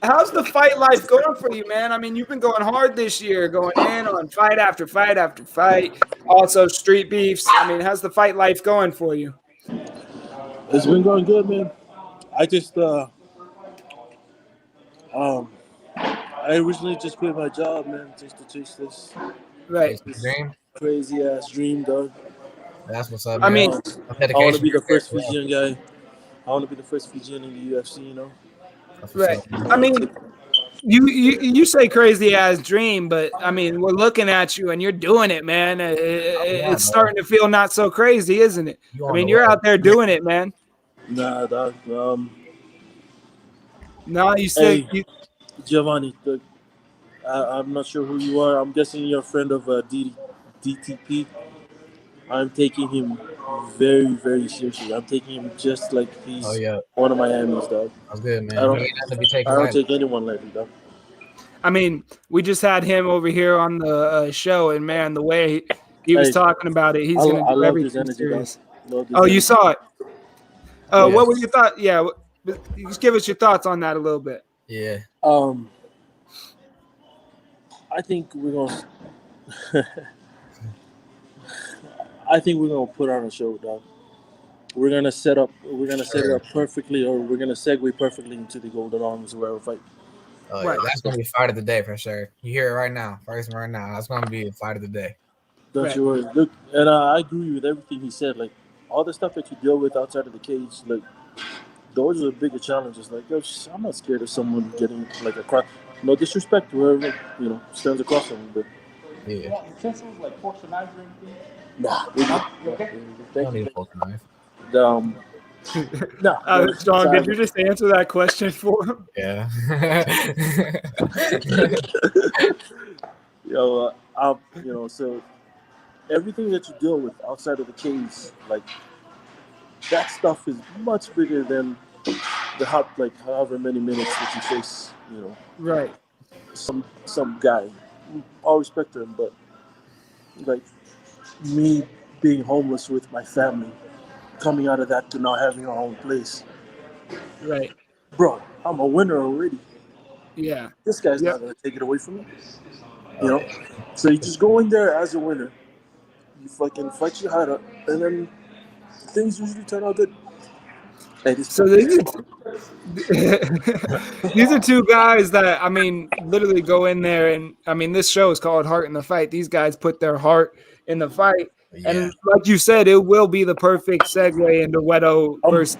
How's the fight life going for you, man? I mean, you've been going hard this year, going in on fight after fight after fight. Also, street beefs. I mean, how's the fight life going for you? It's been going good, man. I just I originally just quit my job, man, just to chase this dream, crazy ass dream, dog. That's what's up. I mean, I want to be the first Fijian guy. I want to be the first Fijian in the UFC, you know. Right. I mean, you say crazy ass dream, but I mean, we're looking at you and you're doing it, man. It's starting to feel not so crazy, isn't it? I mean, you're out there doing it, man. Nah, dog. No, you said Giovanni, I'm not sure who you are. I'm guessing you're a friend of DTP. I'm taking him very, very seriously. I'm taking him just like he's one of my enemies, dog. That's good, man. I don't take anyone lightly, dog. I mean, we just had him over here on the show, and man, the way he was talking about it, he's going to do everything serious. Oh, you saw it. What were your thoughts? Yeah, just give us your thoughts on that a little bit. Yeah. I think we're gonna. I think we're gonna put on a show, dog. We're gonna set it up perfectly, or we're gonna segue perfectly into the Golden Arms and Wero fight. Oh, yeah, that's gonna be fight of the day for sure. You hear it right now, first right now. That's gonna be the fight of the day. Don't you worry. Look, and I agree with everything he said. Like all the stuff that you deal with outside of the cage, like those are the bigger challenges. Like I'm not scared of someone getting like a cross. No disrespect to whoever stands across from me, but yeah. Utensils like forks and knives or anything? Nah, you okay? Don't need a fork and knife. No. John, did you just answer that question for him? Yeah. So everything that you deal with outside of the cage, like that stuff is much bigger than however many minutes that you face, Right. Some guy. All respect to him, but like me being homeless with my family, coming out of that to now having our own place. Right. Bro, I'm a winner already. Yeah. This guy's not gonna take it away from me. So you just go in there as a winner. You fucking fight your heart up, and then things usually turn out good. So these are two guys that, I mean, literally go in there and, I mean, this show is called Heart in the Fight. These guys put their heart in the fight. Yeah. And like you said, it will be the perfect segue into Wero versus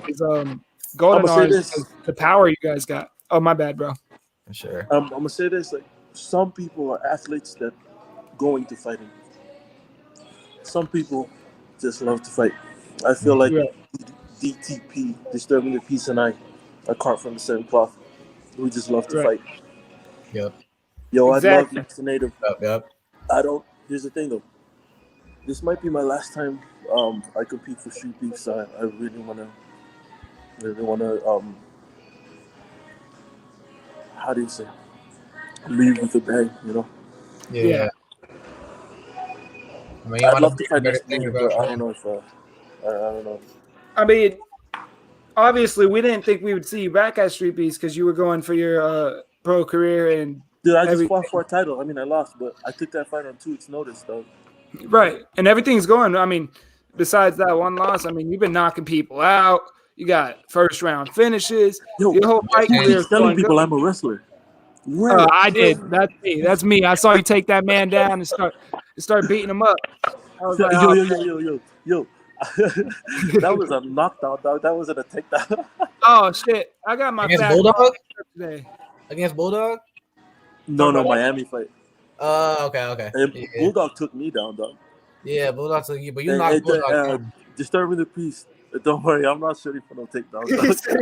Golden Arms, the power you guys got. Oh, my bad, bro. For sure. I'm going to say this. Like, some people are athletes that go into fighting. Some people just love to fight. I feel like DTP, Disturbing the Peace, and I are cut from the same cloth. We just love to fight. Yep. Yo, exactly. I love Next to Native. Yep. Here's the thing, though. This might be my last time I compete for Street Beefs. I really wanna how do you say, leave with a bang, Yeah. I mean, I'd love to fight Next to Native, but I don't know if I don't know. I mean, obviously, we didn't think we would see you back at Streetbeefs because you were going for your pro career and. Dude, I just fought for a title. I mean, I lost, but I took that fight on 2 weeks' notice, though. Right, and everything's going. I mean, besides that one loss, I mean, you've been knocking people out. You got first round finishes. Yo, your whole fight career is telling people good. I'm a wrestler. I did. That's me. That's me. I saw you take that man down and start beating him up. I was like, yo. That was a knockdown, dog. That wasn't a takedown. Oh shit! I got my against Bulldog today. Against Bulldog? No, Miami fight. Okay. And Bulldog took me down, dog. Yeah, Bulldog took you, but you knocked Bulldog down. Disturbing the peace. Don't worry, I'm not ready for no takedown.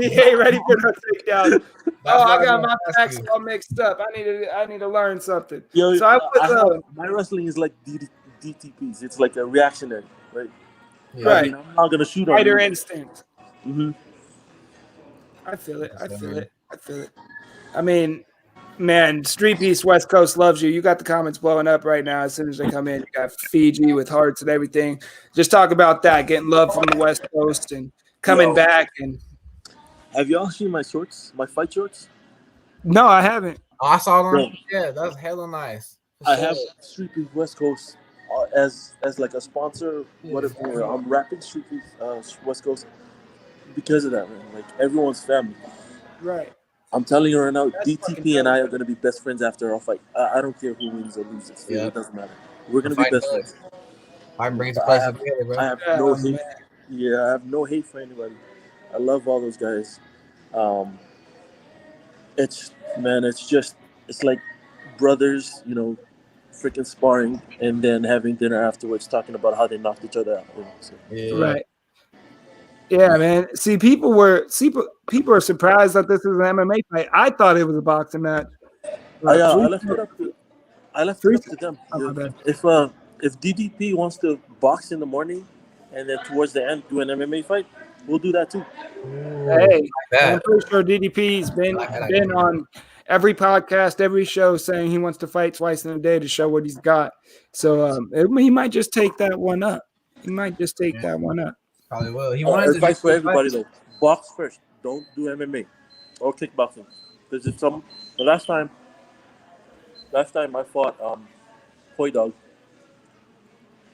He ain't ready for no takedown. I got my facts all mixed up. I need to learn something. Yo, so my wrestling is like DTPs. It's like a reactionary, right? Yeah. Right. I mean, I'm not gonna shoot on fighter instinct. Mm-hmm. I feel it. I mean, man, Streetbeefs Westcoast loves you. You got the comments blowing up right now as soon as they come in. You got Fiji with hearts and everything. Just talk about that, getting love from the West Coast and coming back. And have y'all seen my shorts, my fight shorts? No, I haven't. Oh, I saw them. Yeah, that's hella nice. I have Streetbeefs Westcoast as like a sponsor. Whatever. I'm rapping Streetbeefs Westcoast because of that, man. Like everyone's family. Right. I'm telling you right now, DTP and I are going to be best friends after our fight. I don't care who wins or loses. Yeah. It doesn't matter. We're going to be best friends. I brings the place together, bro. I have no hate. Yeah, I have no hate for anybody. I love all those guys. It's like brothers, freaking sparring and then having dinner afterwards, talking about how they knocked each other out. So. Yeah. Right. Yeah, man. See, people are surprised that this is an MMA fight. I thought it was a boxing match. I left it up to them. If DDP wants to box in the morning and then towards the end do an MMA fight, we'll do that too. Hey, I'm pretty sure DDP's been on every podcast, every show saying he wants to fight twice in a day to show what he's got. So he might just take that one up. Probably will. He wanted to fight for everybody though. Box first. Don't do MMA or kickboxing. Because it's the last time I fought Hoy Dog,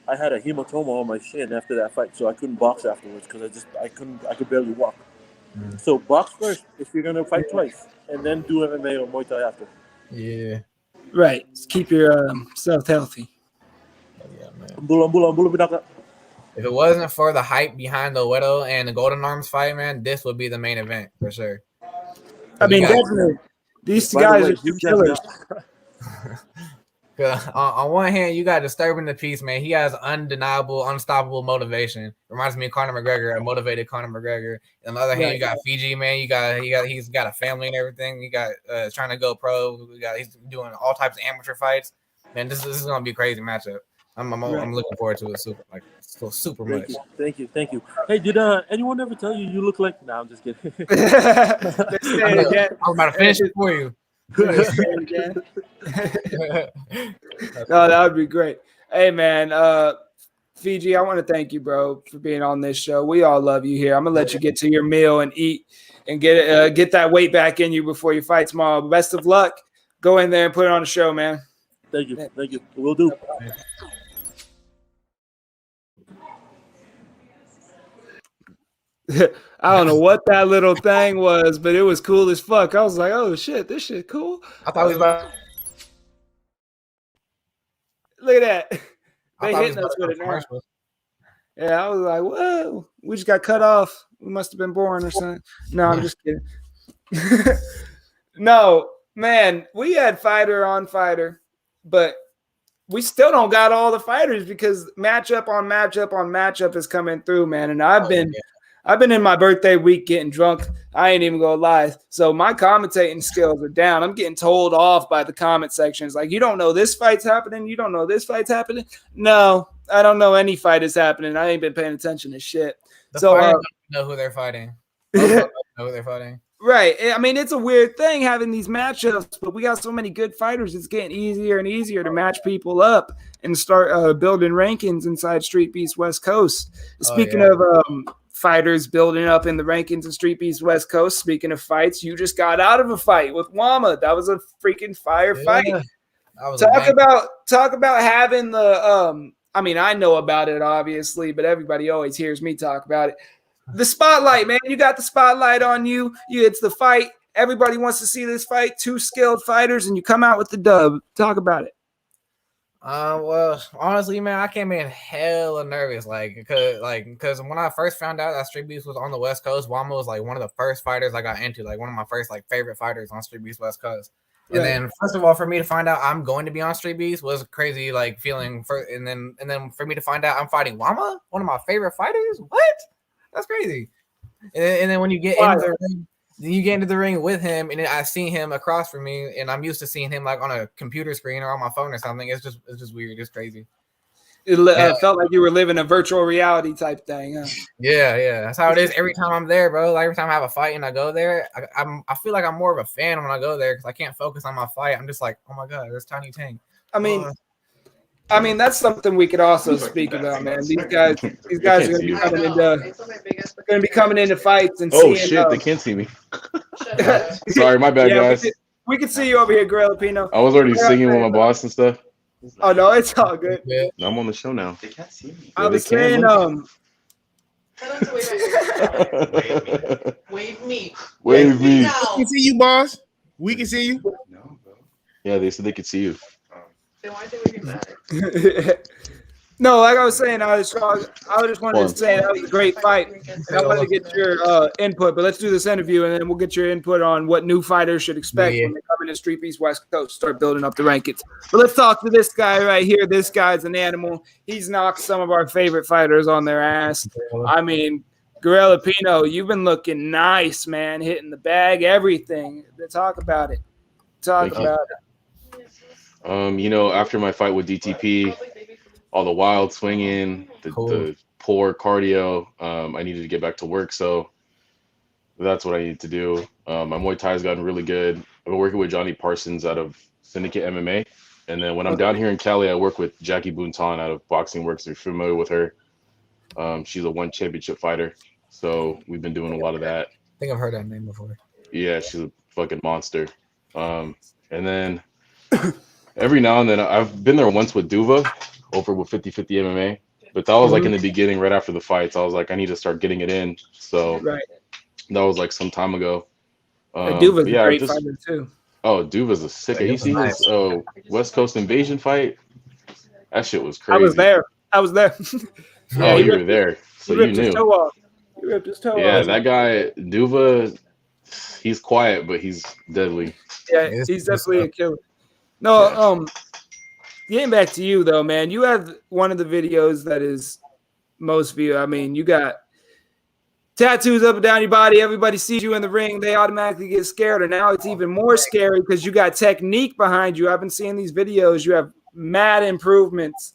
I had a hematoma on my shin after that fight, so I couldn't box afterwards because I could barely walk. So box first if you're gonna fight twice, and then do MMA or Muay Thai after. Yeah. Right. Just keep your self healthy. Yeah, man. If it wasn't for the hype behind the Wero and the Golden Arms fight, man, this would be the main event for sure. I mean, definitely. These guys are killers. On one hand, you got Disturbing the Peace, man. He has undeniable, unstoppable motivation. Reminds me of Conor McGregor, a motivated Conor McGregor. On the other hand, you got Fiji, man. He's got a family and everything. You got trying to go pro. He's doing all types of amateur fights. Man, this is gonna be a crazy matchup. I'm looking forward to it super much. Thank you. Hey, did anyone ever tell you look like? No, I'm just kidding. I'm about to finish it for you. No, that would be great. Hey, man, Fiji, I want to thank you, bro, for being on this show. We all love you here. I'm gonna let you get to your meal and eat and get that weight back in you before you fight tomorrow. Best of luck. Go in there and put it on the show, man. Thank you. We'll do. I don't know what that little thing was, but it was cool as fuck. I was like, oh shit, this shit cool. I thought we was about. Look at that. They hitting us with it now. Yeah, I was like, whoa, we just got cut off. We must have been born or something. No, I'm just kidding. No, man, we had fighter on fighter, but we still don't got all the fighters because matchup on matchup is coming through, man. And I've been in my birthday week getting drunk. I ain't even gonna lie. So my commentating skills are down. I'm getting told off by the comment sections. Like, you don't know this fight's happening. You don't know this fight's happening. No, I don't know any fight is happening. I ain't been paying attention to shit. The fighters don't know who they're fighting. Know who they're fighting. Right. I mean, it's a weird thing having these matchups, but we got so many good fighters. It's getting easier and easier to match people up and start building rankings inside Streetbeefs Westcoast. Speaking of fighters building up in the rankings of Streetbeefs Westcoast, speaking of fights, you just got out of a fight with Wama. That was a freaking fire fight. Talk about having the I mean, I know about it obviously, but everybody always hears me talk about it. The spotlight, man. You got the spotlight on you. It's the fight. Everybody wants to see this fight. 2 skilled fighters, and you come out with the dub. Talk about it. Well, honestly, man, I came in hella nervous, because when I first found out that Streetbeefs was on the West Coast, Wama was like one of the first fighters I got into, like one of my first like favorite fighters on Streetbeefs West Coast. And then, first of all, for me to find out I'm going to be on Streetbeefs was a crazy like feeling. And then for me to find out I'm fighting Wama, one of my favorite fighters. What? That's crazy. And then when you get into the ring with him, and then I see him across from me, and I'm used to seeing him like on a computer screen or on my phone or something. It's just weird. It's crazy. It felt like you were living a virtual reality type thing. Huh? Yeah. That's how it is every time I'm there, bro. Like every time I have a fight and I go there, I feel like I'm more of a fan when I go there because I can't focus on my fight. I'm just like, oh my god, there's Tiny Tank. I mean, that's something we could also speak about, man. These guys are going to be coming into fights and shit, they can't see me. Sorry, my bad, guys. We can see you over here, Gorilla Pino. I was already singing with my boss and stuff. Oh no, it's all good. Yeah. I'm on the show now. They can't see me. I was saying, Wave me. We can see you, boss. We can see you. No, bro. Yeah, they said they could see you. Then why did we get No, like I was saying, I just wanted to say that was a great fight. And I wanted to get your input, but let's do this interview, and then we'll get your input on what new fighters should expect when they come into Streetbeefs West Coast, start building up the rankings. But let's talk to this guy right here. This guy's an animal. He's knocked some of our favorite fighters on their ass. I mean, Gorilla Pino, you've been looking nice, man, hitting the bag, everything. Talk about it. Talk about it. After my fight with DTP, all the wild swinging, the poor cardio, I needed to get back to work, so that's what I needed to do. My Muay Thai has gotten really good. I've been working with Johnny Parsons out of Syndicate MMA, and then when I'm down here in Cali, I work with Jackie Boonton out of Boxing Works. If you're familiar with her, she's a 1 championship fighter, so we've been doing a lot of that. I think I've heard that name before. Yeah, she's a fucking monster. And then every now and then, I've been there once with Duva over with 50-50 MMA, but that was like in the beginning, right after the fights. I was like, I need to start getting it in. So that was like some time ago. Duva's a great fighter too. Oh, Duva's a sick. You see his West Coast Invasion fight? That shit was crazy. I was there. Oh, you were there, so you knew. He ripped his toe off. Yeah, that guy Duva, he's quiet, but he's deadly. Yeah, he's definitely a killer. No, getting back to you though, man, you have one of the videos that is most viewed. I mean, you got tattoos up and down your body. Everybody sees you in the ring. They automatically get scared. And now it's even more scary because you got technique behind you. I've been seeing these videos. You have mad improvements.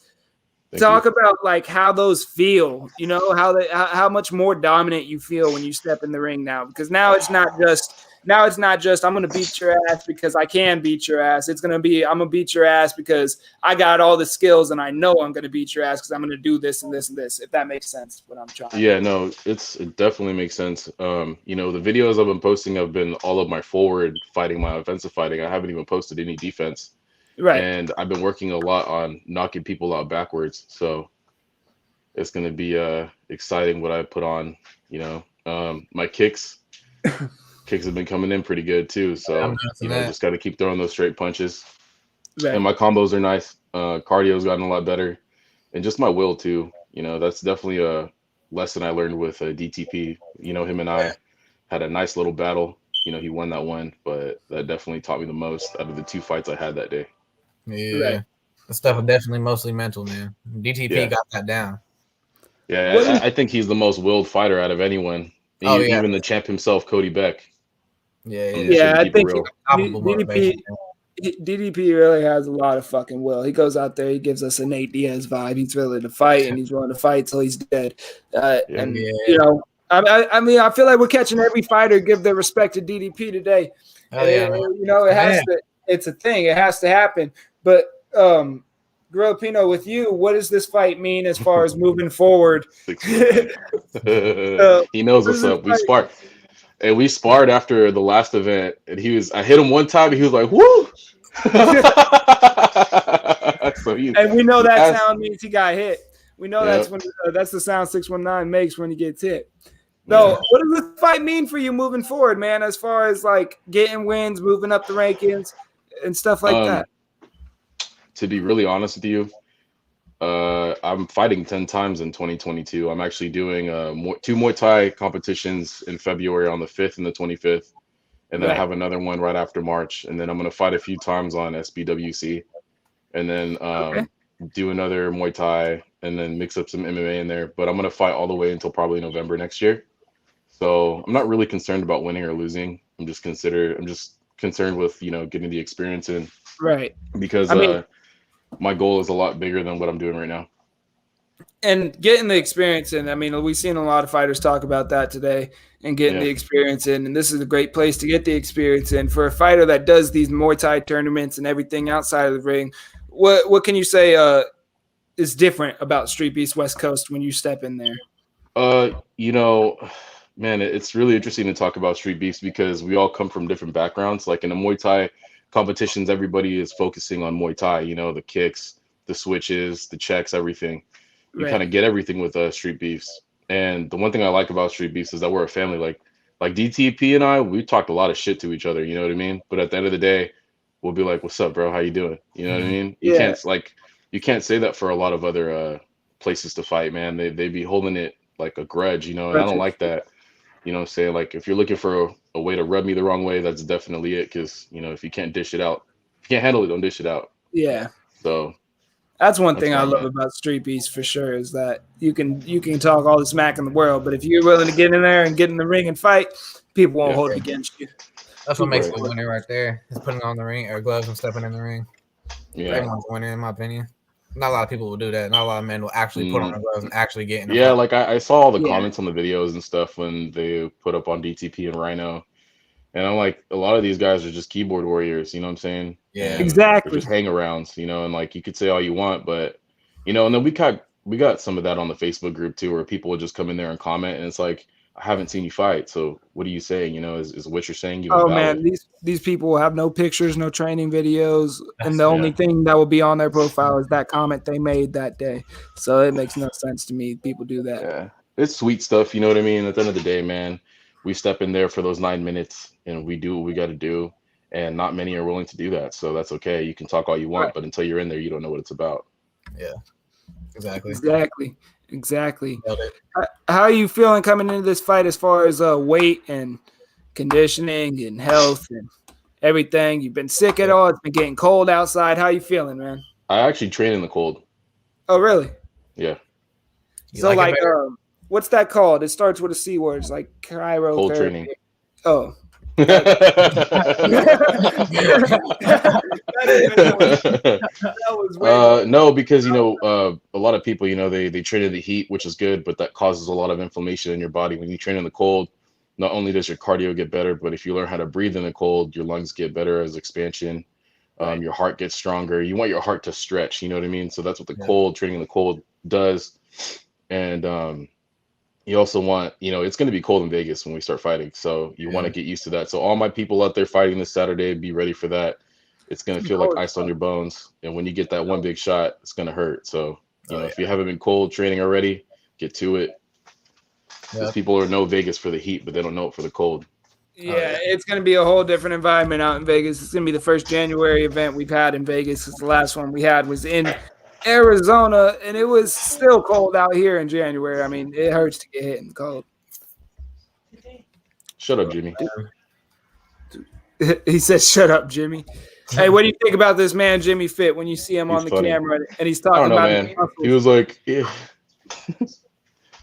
Talk about like how those feel, how much more dominant you feel when you step in the ring now, because now it's not just I'm going to beat your ass because I can beat your ass. It's going to be I'm going to beat your ass because I got all the skills and I know I'm going to beat your ass because I'm going to do this and this and this, if that makes sense what I'm trying. Yeah, no, it definitely makes sense. The videos I've been posting have been all of my forward fighting, my offensive fighting. I haven't even posted any defense. Right. And I've been working a lot on knocking people out backwards. So it's going to be exciting what I put on, my kicks have been coming in pretty good too. So, just got to keep throwing those straight punches. Right. And my combos are nice. Cardio's gotten a lot better. And just my will too. That's definitely a lesson I learned with DTP. Him and I had a nice little battle. He won that one, but that definitely taught me the most out of the 2 fights I had that day. Yeah, right. The stuff is definitely mostly mental, man. DTP got that down. Yeah, I think he's the most willed fighter out of anyone. Even the champ himself, Cody Beck. Yeah, I think DDP really has a lot of fucking will. He goes out there, he gives us a Nate Diaz vibe. He's willing to fight, and he's willing to fight till he's dead. I mean, I feel like we're catching every fighter give their respect to DDP today. Oh, yeah, you know, it has to. It's a thing. It has to happen. But Gorilla Pino, with you, what does this fight mean as far as moving forward? He knows what's up. We sparred. And we sparred after the last event, and I hit him one time, and he was like, "Woo!" And we know that sound means he got hit. We know that's when that's the sound 619 makes when he gets hit. So, what does this fight mean for you moving forward, man? As far as like getting wins, moving up the rankings, and stuff like that. To be really honest with you, I'm fighting 10 times in 2022. I'm actually doing 2 Muay Thai competitions in February on the 5th and the 25th. And then I have another one right after March. And then I'm going to fight a few times on SBWC. And then do another Muay Thai and then mix up some MMA in there. But I'm going to fight all the way until probably November next year. So I'm not really concerned about winning or losing. I'm just concerned with, you know, getting the experience in. Right. Because my goal is a lot bigger than what I'm doing right now. And getting the experience in. I mean, we've seen a lot of fighters talk about that today and getting the experience in. And this is a great place to get the experience in. For a fighter that does these Muay Thai tournaments and everything outside of the ring, what can you say is different about Streetbeefs Westcoast when you step in there? You know, man, it's really interesting to talk about Streetbeefs because we all come from different backgrounds. Like in the Muay Thai competitions, everybody is focusing on Muay Thai, you know, the kicks, the switches, the checks, everything. You kind of get everything with Streetbeefs. And the one thing I like about Streetbeefs is that we're a family. Like DTP and I, we talked a lot of shit to each other, you know what I mean? But at the end of the day, we'll be like, "What's up, bro? How you doing?" You know what I mean? You can't say that for a lot of other places to fight, man. They be holding it like a grudge, you know, and I don't like that. You know what I'm saying? Like if you're looking for a way to rub me the wrong way, that's definitely it. Because, you know, if you can't dish it out, if you can't handle it, don't dish it out. Yeah. So that's one thing I love about Streetbeefs for sure is that you can talk all the smack in the world, but if you're willing to get in there and get in the ring and fight, people won't hold it against you. That's what makes me winner right there. Is putting on the ring or gloves and stepping in the ring. Yeah. Everyone's winning, in my opinion. Not a lot of people will do that. Not a lot of men will actually put on the gloves and actually get in the fight. Like I saw all the comments on the videos and stuff when they put up on DTP and Rhino. And I'm like, a lot of these guys are just keyboard warriors, you know what I'm saying? Yeah, and exactly. Just hang-arounds, you know, and like you could say all you want, but you know, and then we got some of that on the Facebook group too, where people would just come in there and comment, and it's like, I haven't seen you fight, so what are you saying? You know, is what you're saying? Man, these people have no pictures, no training videos, and the only thing that will be on their profile is that comment they made that day. So it makes no sense to me. People do that. Yeah, it's sweet stuff. You know what I mean? At the end of the day, man, we step in there for those 9 minutes, and we do what we got to do. And not many are willing to do that, so that's okay. You can talk all you want, but until you're in there, you don't know what it's about. Yeah, exactly. How are you feeling coming into this fight as far as weight and conditioning and health and everything? You've been sick at all? It's been getting cold outside. How are you feeling, man? I actually train in the cold. Oh, really? Yeah. So like what's that called? It starts with a C word. It's like cryo cold training. Oh. No, because you know, a lot of people, you know, they train in the heat, which is good, but that causes a lot of inflammation in your body. When you train in the cold, not only does your cardio get better, but if you learn how to breathe in the cold, your lungs get better as expansion. Your heart gets stronger. You want your heart to stretch, you know what I mean? So that's what the cold training in the cold does. And you also want, you know, it's going to be cold in Vegas when we start fighting. So you want to get used to that. So all my people out there fighting this Saturday, be ready for that. It's going to feel like ice on your bones. And when you get that one big shot, it's going to hurt. So, you know, if you haven't been cold training already, get to it. Because people know Vegas for the heat, but they don't know it for the cold. Yeah, it's going to be a whole different environment out in Vegas. It's going to be the first January event we've had in Vegas. The last one we had was in Arizona, and it was still cold out here in January. I mean, it hurts to get hit in the cold. Shut up, Jimmy. He said, "Shut up, Jimmy." Hey, what do you think about this man, Jimmy Fit, when you see him on the camera and he's talking about? Man. He was like,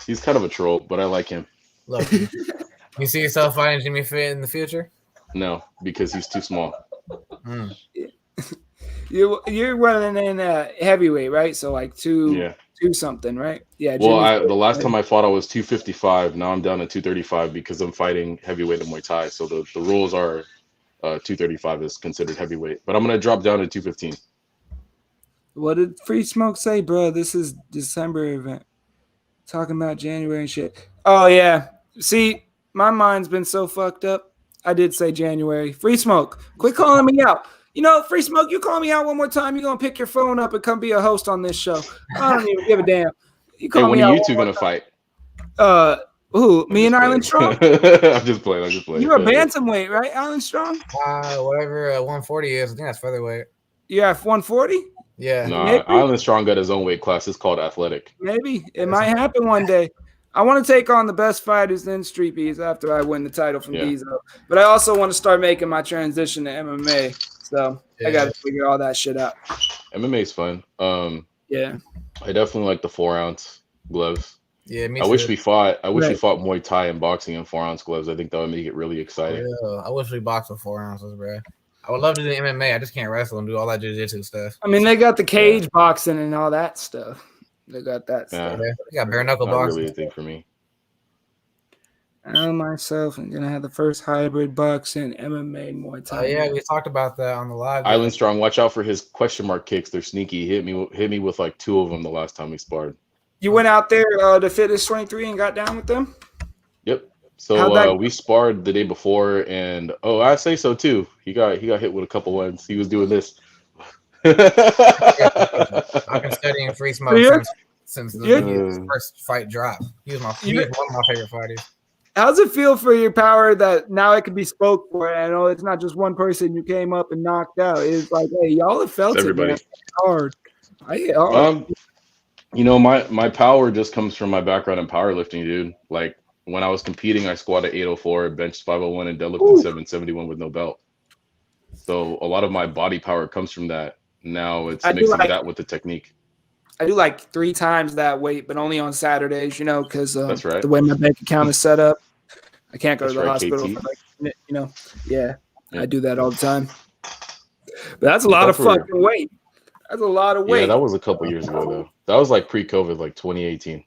he's kind of a troll, but I like him. Look, you see yourself fighting Jimmy Fit in the future? No, because he's too small. You're running in heavyweight, right? So like 2 2 something, right? Yeah. Well, the last time I fought, I was 255. Now I'm down to 235 because I'm fighting heavyweight and Muay Thai. So the rules are 235 is considered heavyweight, but I'm gonna drop down to 215. What did Free Smoke say, bro? This is December event. Talking about January and shit. Oh yeah. See, my mind's been so fucked up. I did say January. Free Smoke, quit calling me out. You know, Free Smoke, you call me out one more time, you're gonna pick your phone up and come be a host on this show. I don't even give a damn. You call me out. When are you two gonna fight? Who? Me and Island Strong? I'm just playing. You're a bantamweight, right, Island Strong? Whatever 140 is. I think that's featherweight. Yeah, 140? Yeah. No, Island Strong got his own weight class. It's called athletic. Maybe. It might happen one day. I want to take on the best fighters in Street Beefs after I win the title from Diesel. But I also want to start making my transition to MMA. So I got to figure all that shit out. MMA is fun. Yeah. I definitely like the 4-ounce gloves. Yeah, me I too. wish we fought Muay Thai and boxing in 4-ounce gloves. I think that would make it really exciting. Yeah, I wish we boxed with 4 ounces, bro. I would love to do MMA. I just can't wrestle and do all that jiu-jitsu stuff. I mean, they got the cage boxing and all that stuff. They got that stuff. Yeah. They got bare knuckle Not boxing. really a thing for me. I myself am gonna have the first hybrid boxing MMA Muay Thai. Oh yeah, we talked about that on the live. Island Strong, watch out for his question mark kicks. They're sneaky. He hit me with like 2 of them the last time we sparred. You went out there to Fitness 23 and got down with them? Yep. So we sparred the day before, and I say so too. He got hit with a couple ones. He was doing this. I've been studying Free Smoke since the first fight dropped. He was one of my favorite fighters. How's it feel for your power that now it can be spoke for? I know it's not just one person you came up and knocked out. It's like, hey, y'all have felt everybody. It hard. You know, my power just comes from my background in powerlifting, dude. Like when I was competing, I squatted 804, benched 501, and deadlifted 771 with no belt. So a lot of my body power comes from that. Now it's mixing that with the technique. I do like 3 times that weight, but only on Saturdays, you know, because that's right. The way my bank account is set up, I can't go to the hospital. KT. I do that all the time. But that's a lot of fucking weight. That's a lot of weight. Yeah, that was a couple years ago, though. That was like pre-COVID, like 2018.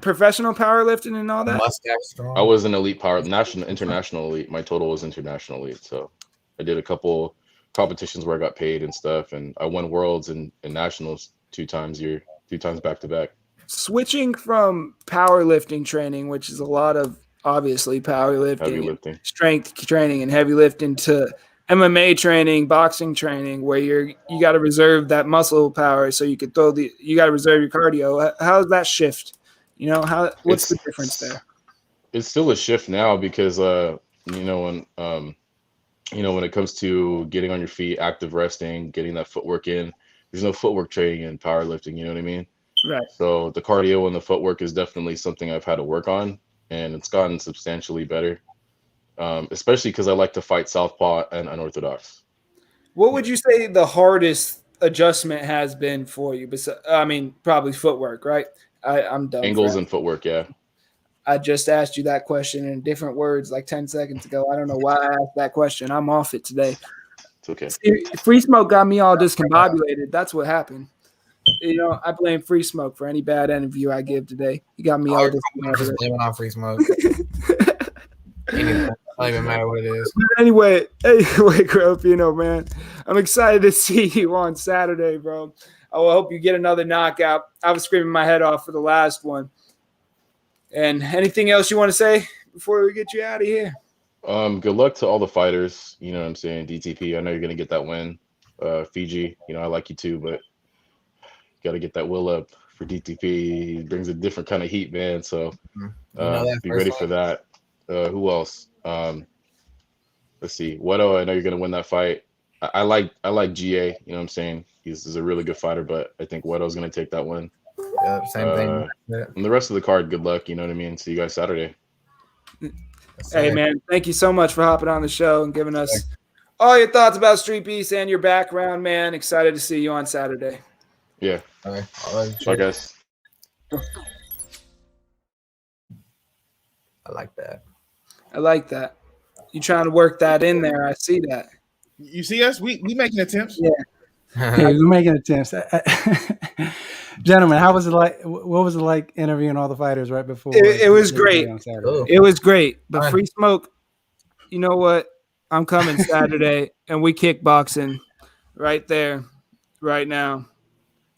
Professional powerlifting and all that? Mustache strong. I was an elite international elite. My total was international elite. So I did a couple competitions where I got paid and stuff, and I won worlds and nationals 2 times back to back. Switching from powerlifting training, which is a lot of obviously powerlifting, strength training, and heavy lifting, to MMA training, boxing training, where you got to reserve that muscle power so you could you got to reserve your cardio. How's that shift? You know, what's the difference there? It's still a shift now because when it comes to getting on your feet, active resting, getting that footwork in, there's no footwork training in powerlifting, you know what I mean? Right. So the cardio and the footwork is definitely something I've had to work on, and it's gotten substantially better. Especially because I like to fight southpaw and unorthodox. What would you say the hardest adjustment has been for you? I mean, probably footwork, right? I'm done. Angles and footwork, yeah. I just asked you that question in different words like 10 seconds ago. I don't know why I asked that question. I'm off it today. It's okay. Free Smoke got me all discombobulated. That's what happened. You know, I blame Free Smoke for any bad interview I give today. He got me all discombobulated. Blaming on Free Smoke. It don't even matter what it is. But anyway, Gropino, man, I'm excited to see you on Saturday, bro. I hope you get another knockout. I was screaming my head off for the last one. And anything else you want to say before we get you out of here? Good luck to all the fighters. You know what I'm saying? DTP, I know you're going to get that win. Fiji, I like you too, but got to get that will up for DTP. He brings a different kind of heat, man. So be ready for that. Who else? Let's see. Wero, I know you're going to win that fight. I like GA. You know what I'm saying? He's a really good fighter, but I think Wedo's going to take that one. Yeah, same thing. And the rest of the card, good luck. You know what I mean? See you guys Saturday. Hey, man, thank you so much for hopping on the show and giving us all your thoughts about Street Beefs and your background, man. Excited to see you on Saturday. Yeah. All right. Bye, guys. I like that. You trying to work that in there. I see that. You see us? We making attempts. Yeah. Hey, we're making attempts. Gentlemen, how was it like? What was it like interviewing all the fighters right before? It was great. It was great. But Free Smoke, you know what? I'm coming Saturday, and we kickboxing right there, right now.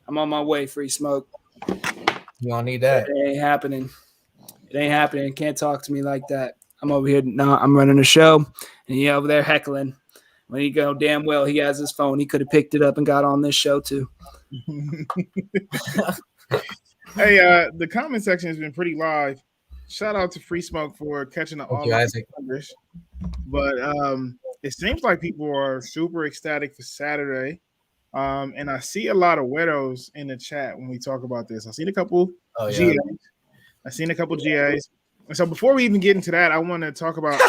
I'm on my way, Free Smoke. You don't need that. It ain't happening. It ain't happening. Can't talk to me like that. I'm over here now. I'm running a show, and he over there heckling. When he go damn well, he has his phone. He could have picked it up and got on this show too. Hey, the comment section has been pretty live. Shout out to Free Smoke for catching the all English. But it seems like people are super ecstatic for Saturday. And I see a lot of Weros in the chat when we talk about this. I've seen a couple GAs. I've seen a couple GAs. And so before we even get into that, I want to talk about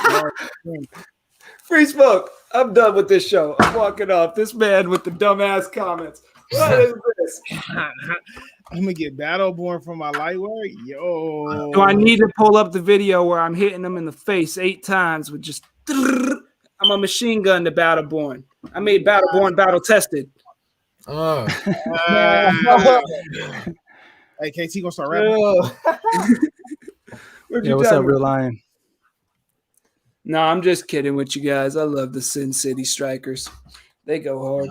Free Smoke. I'm done with this show. I'm walking off. This man with the dumbass comments. What is this? I'm gonna get Battleborn from my lightweight. Yo, do I need to pull up the video where I'm hitting him in the face 8 times with just? I'm a machine gun to Battleborn. I made Battleborn battle tested. Oh. Hey, KT gonna start rapping. Yeah, what's up, Real Lion? No, I'm just kidding with you guys. I love the Sin City Strikers. They go hard.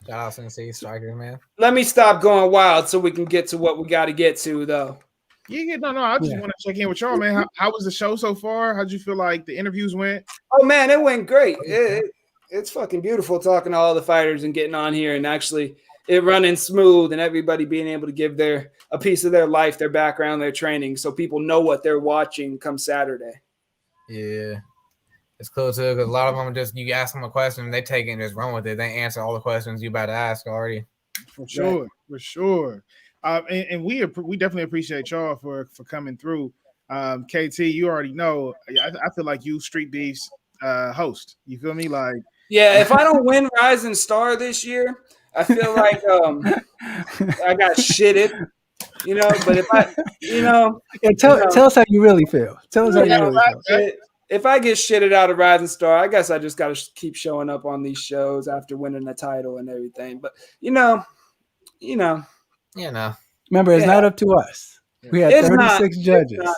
Shout out Sin City Strikers, man. Let me stop going wild so we can get to what we got to get to, though. No. I just want to check in with y'all, man. How was the show so far? How'd you feel like the interviews went? Oh, man, it went great. It's fucking beautiful talking to all the fighters and getting on here and actually it running smooth and everybody being able to give a piece of their life, their background, their training, so people know what they're watching come Saturday. Yeah. It's cool too because a lot of them just you ask them a question, they take it and just run with it. They answer all the questions you about to ask already. For sure. And we definitely appreciate y'all for coming through. KT, you already know. I feel like you Street Beefs host. You feel me? Like if I don't win Rising Star this year, I feel like I got shitted. But if I, tell us how you really feel. Tell us how you really feel. If I get shitted out of Rising Star, I guess I just got to keep showing up on these shows after winning the title and everything. But Remember, it's not up to us. We had 36 judges.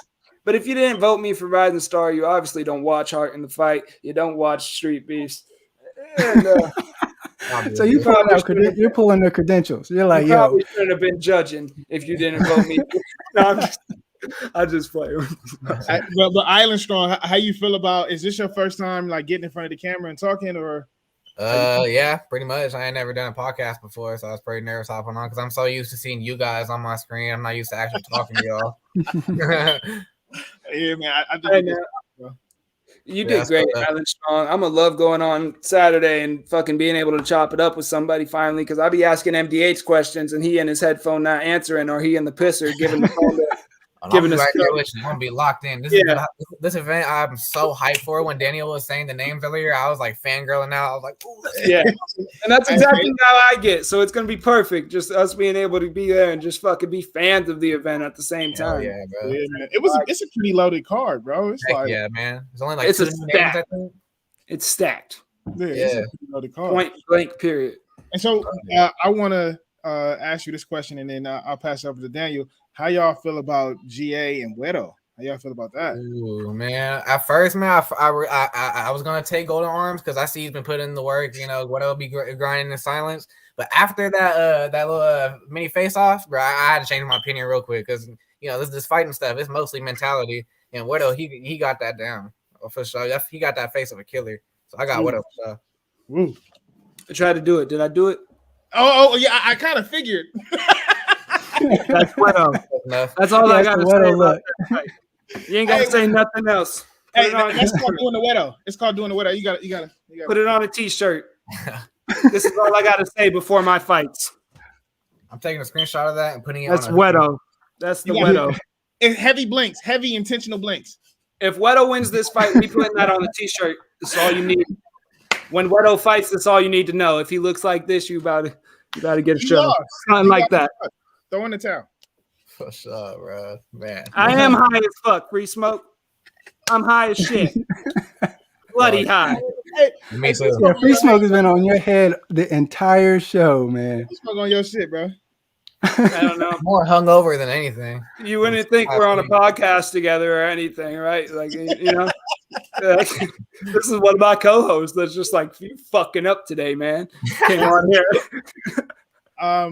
But if you didn't vote me for Rising Star, you obviously don't watch Heart in the Fight. You don't watch Street Beefs. And, so you're pulling the credentials. You're like, you probably shouldn't have been judging if you didn't vote me. I just play. But Island Strong, how you feel about? Is this your first time like getting in front of the camera and talking, or? Yeah, pretty much. I ain't never done a podcast before, so I was pretty nervous hopping on because I'm so used to seeing you guys on my screen. I'm not used to actually talking to y'all. Yeah, man. I did it. You did great, Island Strong. I'm gonna love going on Saturday and fucking being able to chop it up with somebody finally, because I'll be asking MDH questions and he in his headphone not answering, or he in the pisser giving the phone to giving us. I'm gonna be locked in. This event, I'm so hyped for. When Daniel was saying the names earlier, I was like fangirling out. I was like, ooh, and that's exactly how I get. So it's gonna be perfect, just us being able to be there and just fucking be fans of the event at the same time. Yeah, bro. Yeah, man. It's a pretty loaded card, bro. It's like, yeah, man. It's only like it's a stack. It's stacked. Yeah, it's a pretty loaded card. Point blank. Period. And so I want to ask you this question, and then I'll pass it over to Daniel. How y'all feel about GA and Wero? How y'all feel about that? Ooh, man. At first, man, I was gonna take Golden Arms because I see he's been putting in the work. Wero be grinding in silence. But after that little mini face off, bro, I had to change my opinion real quick because this fighting stuff. It's mostly mentality, and Wero he got that down for sure. He got that face of a killer. So I got Wero for sure. I tried to do it. Did I do it? Oh yeah, I kind of figured. That's Wero. That's all I got to say about that. You ain't got to say nothing else. Hey, that's called doing the Wero. It's called doing the Wero. You got to put it on a t-shirt. This is all I got to say before my fights. I'm taking a screenshot of that and putting it That's on. Wero. That's the Wero. It's heavy blinks, heavy intentional blinks. If Wero wins this fight, we putting that on the t-shirt. That's all you need. When Wero fights, that's all you need to know. If he looks like this, you about to get a show. Something like that. Throw in the towel. For sure, bro. Man. I am high as fuck, Free Smoke. I'm high as shit. Bloody high. Me too. Yeah, Free Smoke has been on your head the entire show, man. Free Smoke on your shit, bro. I don't know. More hungover than anything. You wouldn't think we're on a podcast together or anything, right? Like, you know, this is one of my co-hosts that's just like, you fucking up today, man. Came on here.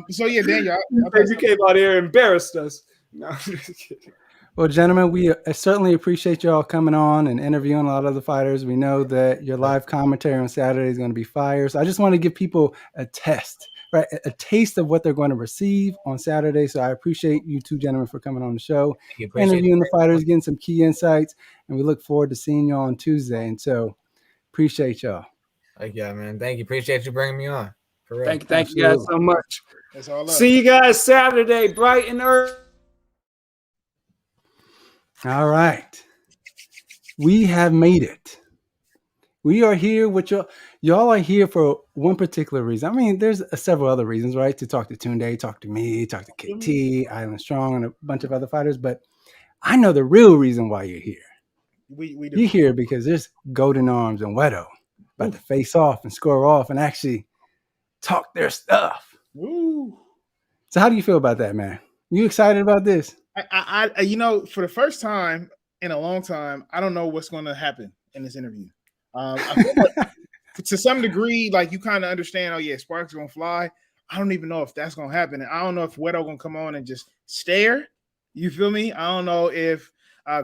So yeah, Daniel, you came on here and embarrassed us. No, I'm just kidding. Well, gentlemen, we certainly appreciate y'all coming on and interviewing a lot of the fighters. We know that your live commentary on Saturday is going to be fire. So I just want to give people a taste of what they're going to receive on Saturday. So I appreciate you two gentlemen for coming on the show, interviewing the fighters, getting some key insights, and we look forward to seeing y'all on Tuesday. And so appreciate y'all. Yeah, man. Thank you. Appreciate you bringing me on. For real. Thank you guys so much. That's all up. See you guys Saturday, bright and early. All right. We have made it. We are here with y'all. Y'all are here for one particular reason. I mean, there's several other reasons, right? To talk to Tunde, talk to me, talk to KT, Island Strong, and a bunch of other fighters. But I know the real reason why you're here. We do. You're here because there's Golden Arms and Wero about to face off and score off and actually talk their stuff. Woo. So how do you feel about that, man? You excited about this? I you know, for the first time in a long time, I don't know what's going to happen in this interview. I feel like, to some degree, like you kind of understand. Oh yeah, Sparks gonna fly. I don't even know if that's gonna happen. And I don't know if Wero gonna come on and just stare. You feel me? I don't know if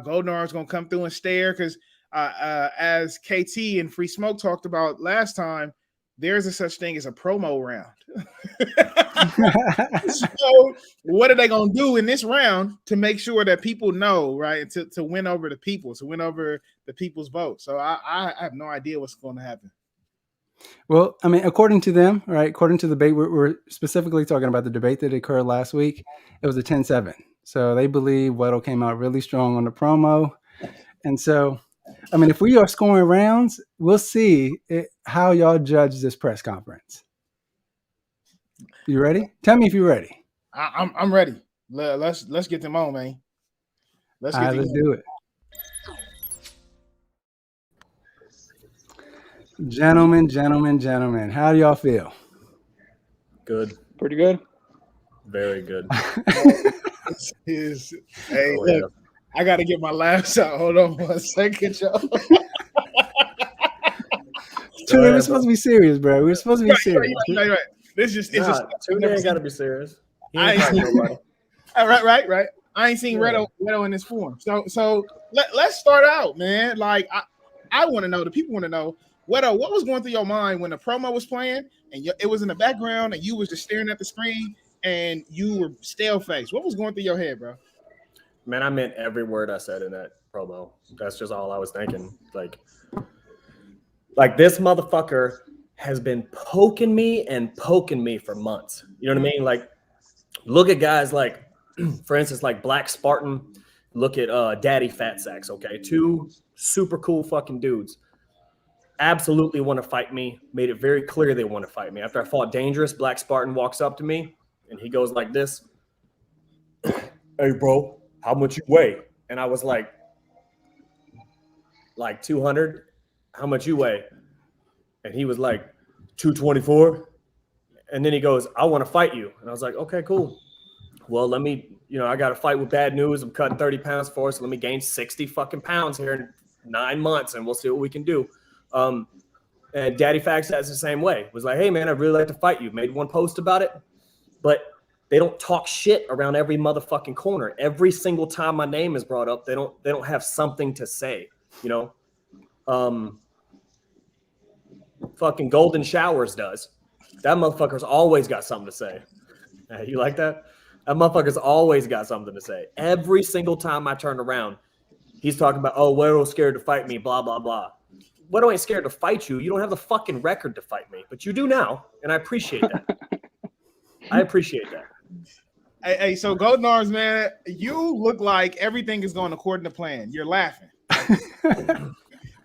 Golden Arms gonna come through and stare because as KT and Free Smoke talked about last time, there's a such thing as a promo round. So what are they going to do in this round to make sure that people know, right? To win over the people, to win over the people's vote. So I have no idea what's going to happen. Well, I mean, according to them, right? According to the debate, we're specifically talking about the debate that occurred last week. It was a 10-7. So they believe Wero came out really strong on the promo. And so, I mean, if we are scoring rounds, we'll see how y'all judge this press conference. You ready? Tell me if you're ready. I'm ready. Let's get them on, man. Let's do it. Gentlemen, how do y'all feel? Good. Pretty good. Very good. Look, I got to get my laughs out. Hold on 1 second, y'all. We're supposed to be serious, bro. We're supposed to be serious. Right. It's just Tunde ain't got to be serious. Right. I ain't seen Wero in this form. So let's start out, man. Like I want to know. The people want to know. Wero, what was going through your mind when the promo was playing and it was in the background and you was just staring at the screen and you were stale faced? What was going through your head, bro? Man, I meant every word I said in that promo. That's just all I was thinking. Like this motherfucker has been poking me for months. You know what I mean? Like, look at guys like, for instance, like Black Spartan. Look at Daddy Fat Sacks, okay? 2 super cool fucking dudes. Absolutely want to fight me. Made it very clear they want to fight me. After I fought Dangerous, Black Spartan walks up to me, and he goes like this. Hey, bro, how much you weigh? And I was like 200. How much you weigh? And he was like 224. And then he goes, I want to fight you. And I was like, okay, cool. Well, let me, I got to fight with bad news. I'm cutting 30 pounds for us. So let me gain 60 fucking pounds here in 9 months and we'll see what we can do. And Daddy Fax has the same way. Was like, hey man, I'd really like to fight you. Made one post about it, but they don't talk shit around every motherfucking corner. Every single time my name is brought up, they don't have something to say, Fucking Golden Showers does. That motherfucker's always got something to say. You like that? That motherfucker's always got something to say. Every single time I turn around, he's talking about, oh, Wero's scared to fight me, blah, blah, blah. Wero ain't scared to fight you. You don't have the fucking record to fight me, but you do now, and I appreciate that. I appreciate that. Hey, so Golden Arms, man, you look like everything is going according to plan. You're laughing.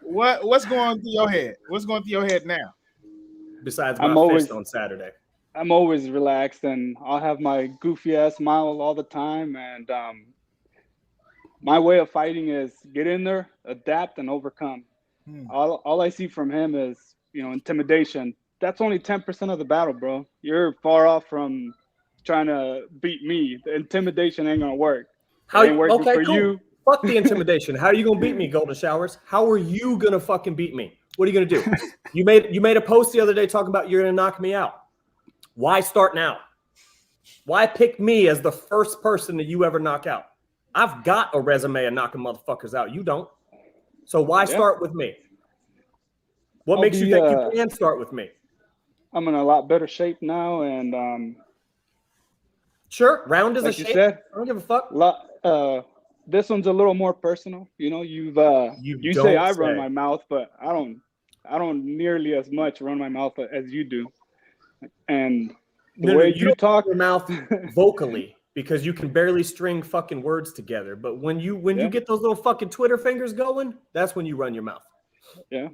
What's going through your head? What's going through your head now? Besides my fist on Saturday. I'm always relaxed, and I'll have my goofy ass smile all the time. And my way of fighting is get in there, adapt, and overcome. All I see from him is, intimidation. That's only 10% of the battle, bro. You're far off from trying to beat me. The intimidation ain't gonna work. Okay, cool. You. Fuck the intimidation. How are you gonna beat me, Golden Showers? How are you gonna fucking beat me? What are you gonna do? You made a post the other day talking about you're gonna knock me out. Why start now? Why pick me as the first person that you ever knock out? I've got a resume of knocking motherfuckers out. You don't. So why start with me? What makes you think you can start with me? I'm in a lot better shape now, and sure, round is like a shape. Said, I don't give a fuck. This one's a little more personal. You say I run my mouth, but I don't nearly as much run my mouth as you do. And the way you talk your mouth vocally, because you can barely string fucking words together. But when you get those little fucking Twitter fingers going, that's when you run your mouth. Yeah.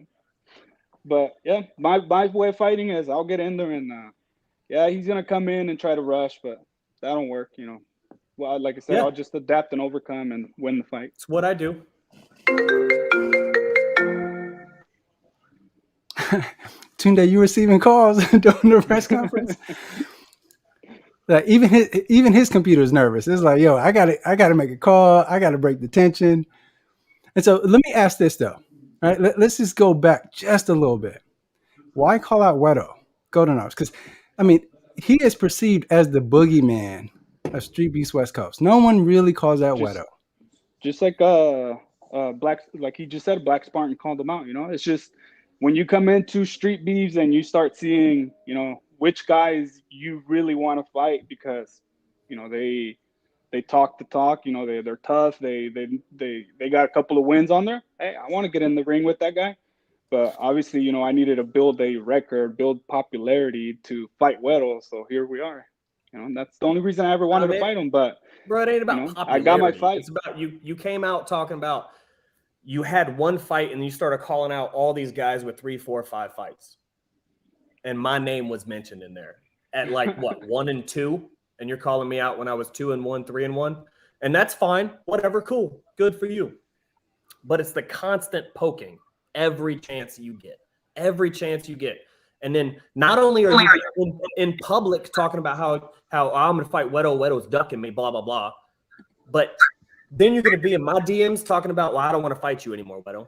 But yeah, my way of fighting is I'll get in there and he's gonna come in and try to rush, but that don't work, Well, like I said, I'll just adapt and overcome and win the fight. It's what I do. Tunde, you receiving calls during the press conference? Like even his computer is nervous. It's like, yo, I gotta make a call. I gotta break the tension. And so let me ask this though. All right, let's just go back just a little bit. Why call out Wero, Golden Arms? Because I mean, he is perceived as the boogeyman of Streetbeefs Westcoast. No one really calls out Wero. Just like Black, like he just said, Black Spartan called him out. It's just when you come into Street Beefs and you start seeing, which guys you really want to fight because, they talk the talk. They're tough. They got a couple of wins on there. Hey, I want to get in the ring with that guy. But obviously, I needed to build a record, build popularity to fight Wero. So here we are. That's the only reason I ever wanted to fight him. But bro, it ain't about popularity. I got my fight. It's about you came out talking about you had one fight and you started calling out all these guys with 3, 4, 5 fights. And my name was mentioned in there at like what 1 and 2. And you're calling me out when I was 2 and 1, 3 and 1. And that's fine. Whatever. Cool. Good for you. But it's the constant poking every chance you get. And then not only are you in public talking about how I'm going to fight Wero's ducking me, blah, blah, blah. But then you're going to be in my DMs talking about, well, I don't want to fight you anymore, Wero.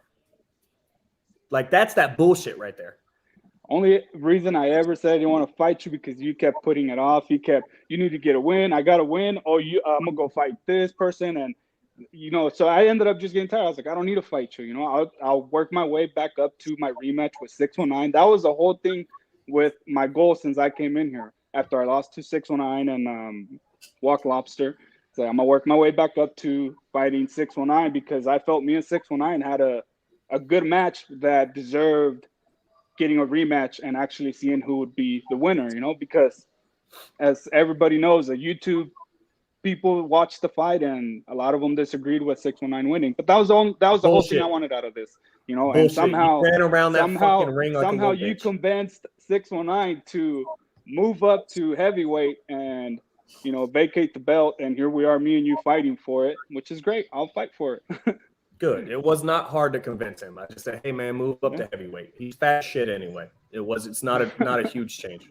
Like, that's that bullshit right there. Only reason I ever said I didn't want to fight you because you kept putting it off. You need to get a win. I got to win. Oh, I'm going to go fight this person. And, so I ended up just getting tired. I was like, I don't need to fight you. I'll work my way back up to my rematch with 619. That was the whole thing with my goal since I came in here after I lost to 619 and Walk Lobster. So I'm going to work my way back up to fighting 619 because I felt me and 619 had a good match that deserved getting a rematch and actually seeing who would be the winner, because as everybody knows, the YouTube people watched the fight and a lot of them disagreed with 619 winning. But that was the whole thing I wanted out of this, and somehow you ran around that fucking ring like somehow you convinced 619 to move up to heavyweight and vacate the belt, and here we are, me and you fighting for it, which is great. I'll fight for it. Good. It was not hard to convince him. I just said, "Hey, man, move up to heavyweight." He's fat shit anyway. It's not a huge change.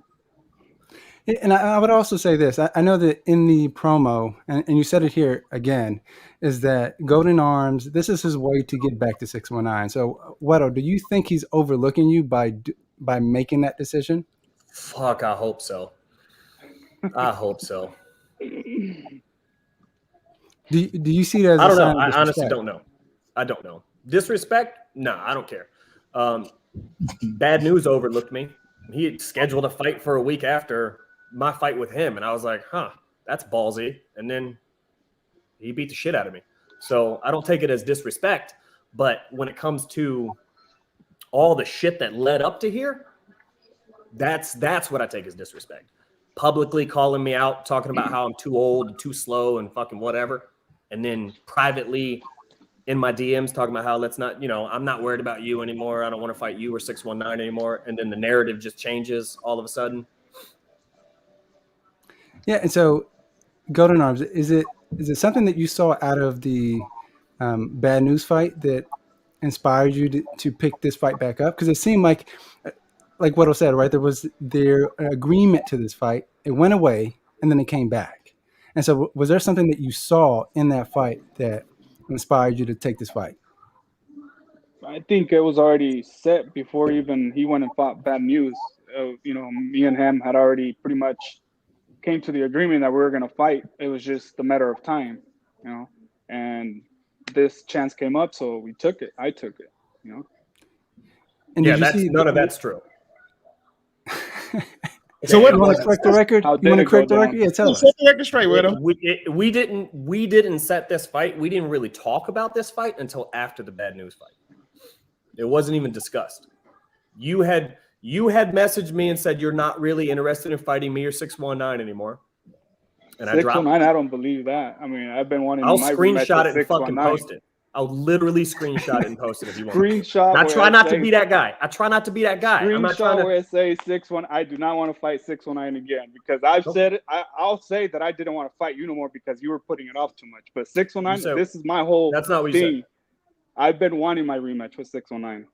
And I would also say this. I know that in the promo, and you said it here again, is that Golden Arms, this is his way to get back to 619. So, Wero, do you think he's overlooking you by making that decision? Fuck, I hope so. I hope so. Do you see that as I don't know. I honestly don't know. I don't know. Disrespect? No, I don't care. Bad News overlooked me. He had scheduled a fight for a week after my fight with him, and I was like, that's ballsy. And then he beat the shit out of me. So I don't take it as disrespect, but when it comes to all the shit that led up to here, that's what I take as disrespect. Publicly calling me out, talking about how I'm too old, too slow, and fucking whatever. And then privately in my DMs talking about how let's not, I'm not worried about you anymore. I don't want to fight you or 619 anymore. And then the narrative just changes all of a sudden. Yeah. And so Golden Arms, is it something that you saw out of the Bad News fight that inspired you to pick this fight back up? Because it seemed like Wero said, right, there was their agreement to this fight. It went away, and then it came back. And so was there something that you saw in that fight that inspired you to take this fight? I think it was already set before even he went and fought Bad News. Me and him had already pretty much came to the agreement that we were going to fight. It was just a matter of time, and this chance came up, so we took it. I took it, And yeah, none of that's true. So what? You want to correct the record? You want to correct the record? Yeah, tell us. Set the record straight, Widow. We didn't set this fight. We didn't really talk about this fight until after the Bad News fight. It wasn't even discussed. You had messaged me and said you're not really interested in fighting me or 619 anymore. And 619, I don't believe that. I mean, I've been wanting. I'll screenshot it and fucking post it. I'll literally screenshot it and post it if you want. Screenshot. I try not to be that guy. I'm not trying to. Where it says 619. I do not want to fight 619 again because I've said it. I'll say that I didn't want to fight you no more because you were putting it off too much. But 619, this is my whole. That's not what thing. you said. I've been wanting my rematch with 619.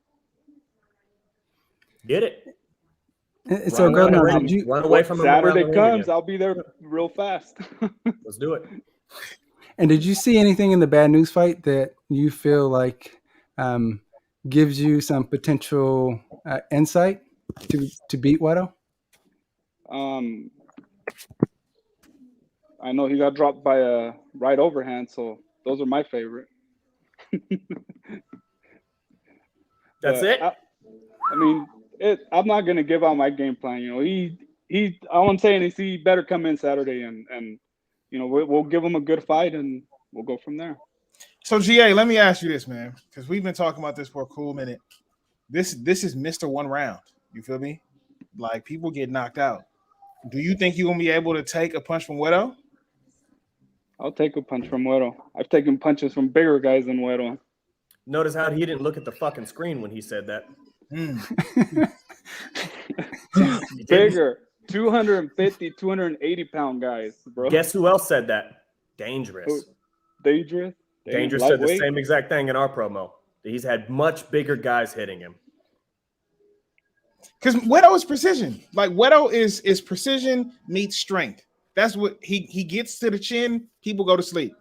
Get it. So, Golden Arms, did you run away from Saturday comes? I'll be there real fast. Let's do it. And did you see anything in the Bad News fight that you feel like gives you some potential insight to beat Wero? I know he got dropped by a right overhand, so those are my favorite. That's it. I mean, I'm not gonna give out my game plan. I won't say anything. He better come in Saturday, and we'll give him a good fight, and we'll go from there. So, GA, let me ask you this, man, because we've been talking about this for a cool minute. This is Mr. One Round. You feel me? Like, people get knocked out. Do you think you're gonna be able to take a punch from Wero? I'll take a punch from Wero. I've taken punches from bigger guys than Wero. Notice how he didn't look at the fucking screen when he said that. Bigger, 250, 280-pound guys, bro. Guess who else said that? Dangerous. Dangerous said the same exact thing in our promo. He's had much bigger guys hitting him. Because Wero is precision. Like, Wero is precision meets strength. That's what he gets to the chin. People go to sleep.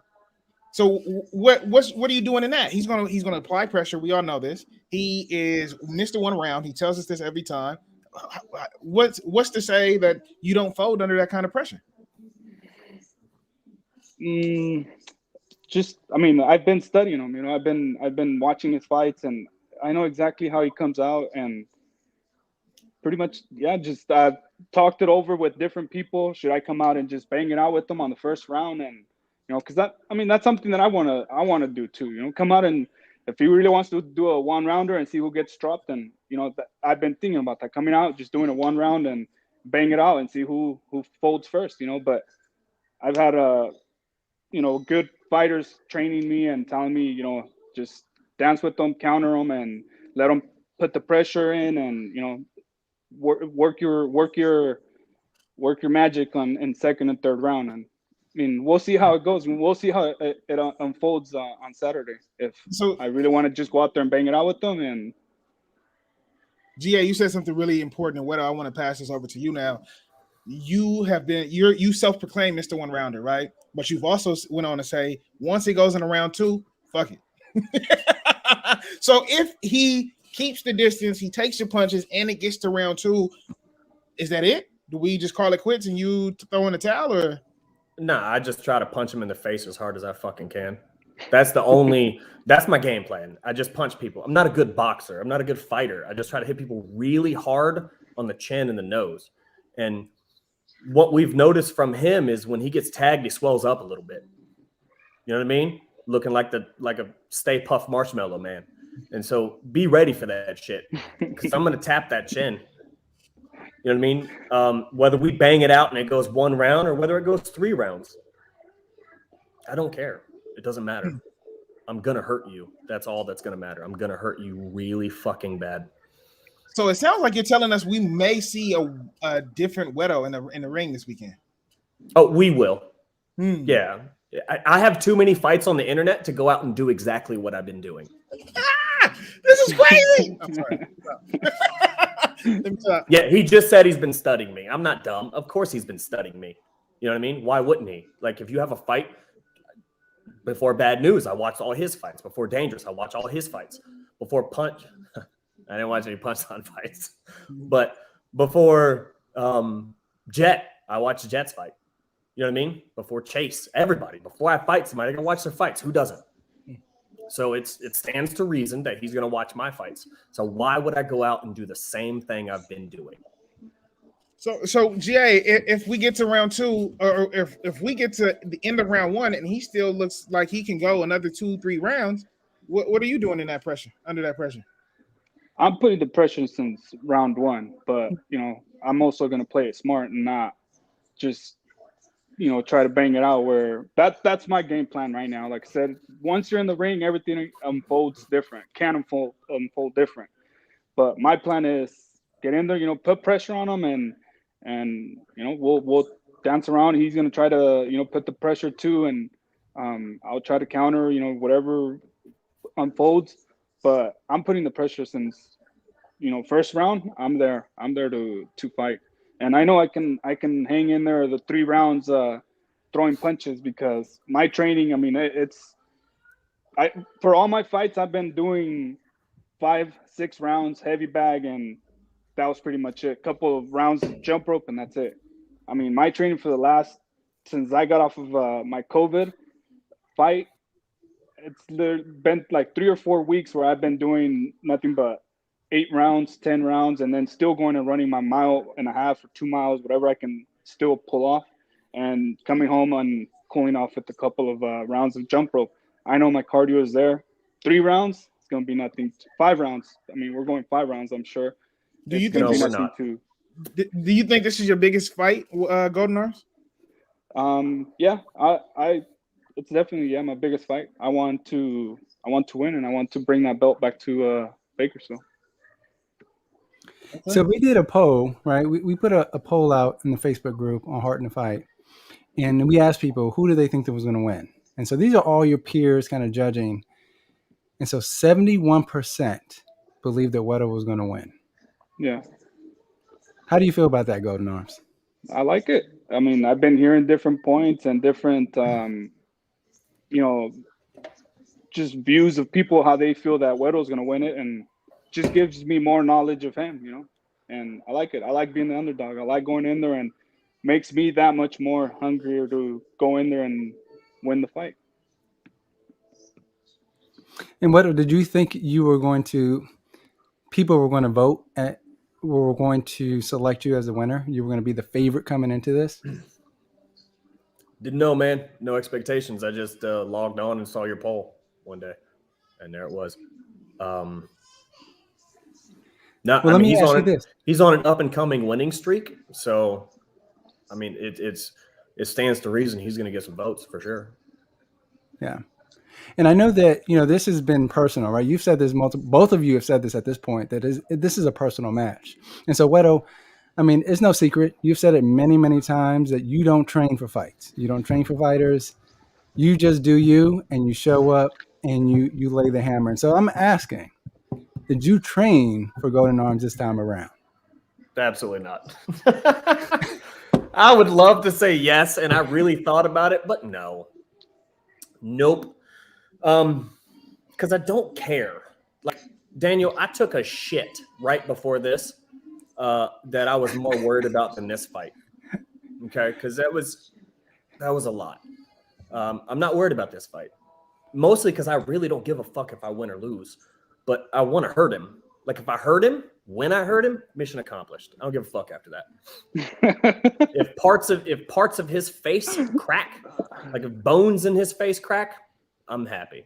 So what are you doing in that? He's gonna apply pressure. We all know this. He is Mr. One Round. He tells us this every time. What's to say that you don't fold under that kind of pressure? I've been studying him. I've been watching his fights, and I know exactly how he comes out. And pretty much, just talked it over with different people. Should I come out and just bang it out with them on the first round? And because that's something that I want to do too. Come out, and if he really wants to do a 1-rounder and see who gets dropped, and I've been thinking about that, coming out, just doing a 1 round and bang it out and see who folds first. But I've had good fighters training me and telling me, just dance with them, counter them, and let them put the pressure in, and work your magic in second and third round. And we'll see how it goes. We'll see how it unfolds on Saturday. So I really want to just go out there and bang it out with them. And GA, you said something really important. And I want to pass this over to you now. You self-proclaimed Mr. One Rounder, right? But you've also went on to say once it goes in round 2, fuck it. So if he keeps the distance, he takes your punches, and it gets to round 2, is that it? Do we just call it quits and you throw in the towel, or? Nah, I just try to punch him in the face as hard as I fucking can. That's my game plan. I just punch people. I'm not a good boxer. I'm not a good fighter. I just try to hit people really hard on the chin and the nose. And what we've noticed from him is when he gets tagged, he swells up a little bit. You know what I mean? Looking like a Stay Puft Marshmallow Man. And so be ready for that shit, because I'm going to tap that chin. You know what I mean? Whether we bang it out and it goes 1 round or whether it goes 3 rounds, I don't care. It doesn't matter. I'm going to hurt you. That's all that's going to matter. I'm going to hurt you really fucking bad. So it sounds like you're telling us we may see a different Wero in the ring this weekend. Oh, we will. Yeah. I have too many fights on the internet to go out and do exactly what I've been doing. This is crazy. I'm sorry. Yeah, he just said he's been studying me. I'm not dumb. Of course he's been studying me. You know what I mean? Why wouldn't he? Like, if you have a fight, before Bad News, I watched all his fights. Before Dangerous, I watched all his fights. Before Punch, I didn't watch any Punch on fights. But before Jet, I watched Jet's fight. You know what I mean? Before Chase, everybody. Before I fight somebody, I'm going to watch their fights. Who doesn't? So it stands to reason that he's going to watch my fights. So why would I go out and do the same thing I've been doing? So GA, if we get to round 2, or if we get to the end of round 1 and he still looks like he can go another 2-3 rounds, what are you doing in that pressure? Under that pressure? I'm putting the pressure since round 1, but I'm also going to play it smart and not just try to bang it out. Where that's my game plan right now. Like I said, once you're in the ring, everything unfolds different. Can unfold different. But my plan is get in there, put pressure on him, and we'll dance around. He's gonna try to put the pressure too, and I'll try to counter whatever unfolds. But I'm putting the pressure since first round. I'm there to fight, and I know I can hang in there the 3 rounds throwing punches, because my training, I mean, for all my fights I've been doing 5-6 rounds heavy bag, and that was pretty much it. Couple of rounds of jump rope, and that's it. I mean, my training for since I got off of my COVID fight, it's been like 3 or 4 weeks where I've been doing nothing but 8 rounds, 10 rounds, and then still going and running my 1.5 miles or 2 miles, whatever I can still pull off, and coming home and cooling off with a couple of rounds of jump rope. I know my cardio is there. 3 rounds, it's going to be nothing. 5 rounds. I mean, we're going 5 rounds, I'm sure. Do you think do you think this is your biggest fight, Golden Arms? Yeah, it's definitely my biggest fight. I want to win, and I want to bring that belt back to Bakersfield. So we did a poll, right? We put a poll out in the Facebook group on Heart in the Fight, and we asked people, who do they think that was going to win? And so these are all your peers kind of judging. And so 71% believed that Wero was going to win. Yeah. How do you feel about that, Golden Arms? I like it. I mean, I've been hearing different points and different, just views of people, how they feel that Wero's going to win it, and just gives me more knowledge of him, and I like it. I like being the underdog. I like going in there, and makes me that much more hungrier to go in there and win the fight. And what did you think people were going to vote were going to select you as the winner? You were going to be the favorite coming into this? Didn't know, man. No expectations. I just logged on and saw your poll one day, and there it was. Let me ask you this. He's on an up and coming winning streak, so I mean, it stands to reason he's going to get some votes for sure. Yeah. And I know that, this has been personal, right? You've said this both of you have said this at this point, that this is a personal match. And so, Wero, I mean, it's no secret. You've said it many, many times that you don't train for fights. You don't train for fighters. You just do you, and you show up and you lay the hammer. And so I'm asking, did you train for Golden Arms this time around? Absolutely not. I would love to say yes, and I really thought about it, but no. Nope. Because I don't care. Like, Daniel, I took a shit right before this that I was more worried about than this fight. Okay, because that was a lot. I'm not worried about this fight, mostly because I really don't give a fuck if I win or lose, but I want to hurt him. Like, if I hurt him, when I hurt him, mission accomplished. I don't give a fuck after that. If parts of his face crack, like if bones in his face crack, I'm happy.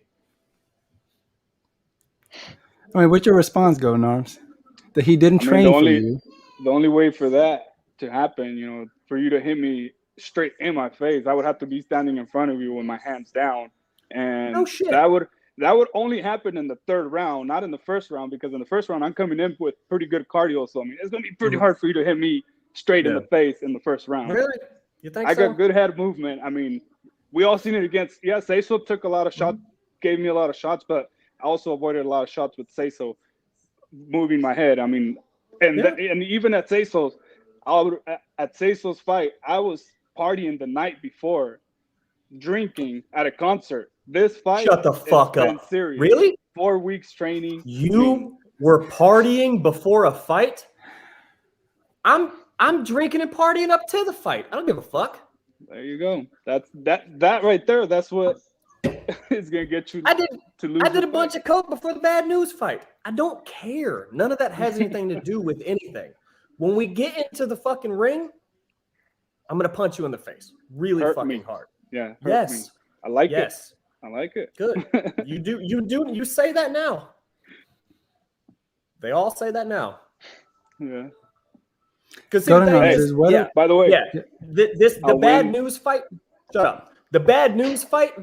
I mean, what's your response, Golden Arms? That he didn't train for you? The only way for that to happen, for you to hit me straight in my face, I would have to be standing in front of you with my hands down, and that would only happen in the 3rd round, not in the 1st round, because in the 1st round I'm coming in with pretty good cardio, so I mean it's gonna be pretty hard for you to hit me straight in the face in the 1st round. Really? You think I got good head movement. I mean, we all seen it against. Yes, Aesop took a lot of shots, gave me a lot of shots, but I also avoided a lot of shots with Cecil moving my head. I mean, and even at Cecil's, at Cecil's fight, I was partying the night before, drinking at a concert. This fight, shut the fuck up. Serious. Really? 4 weeks training. You were partying before a fight? I'm drinking and partying up to the fight. I don't give a fuck. There you go. That right there. That's what is gonna get you. To lose. I did a bunch of coke before the Bad News fight. I don't care. None of that has anything to do with anything. When we get into the fucking ring, I'm gonna punch you in the face, really fucking hard. Yeah. Yes. Me. I like it. I like it. Good. You say that now. They all say that now. Yeah. Because by the way, the Bad News fight. Shut up. The Bad News fight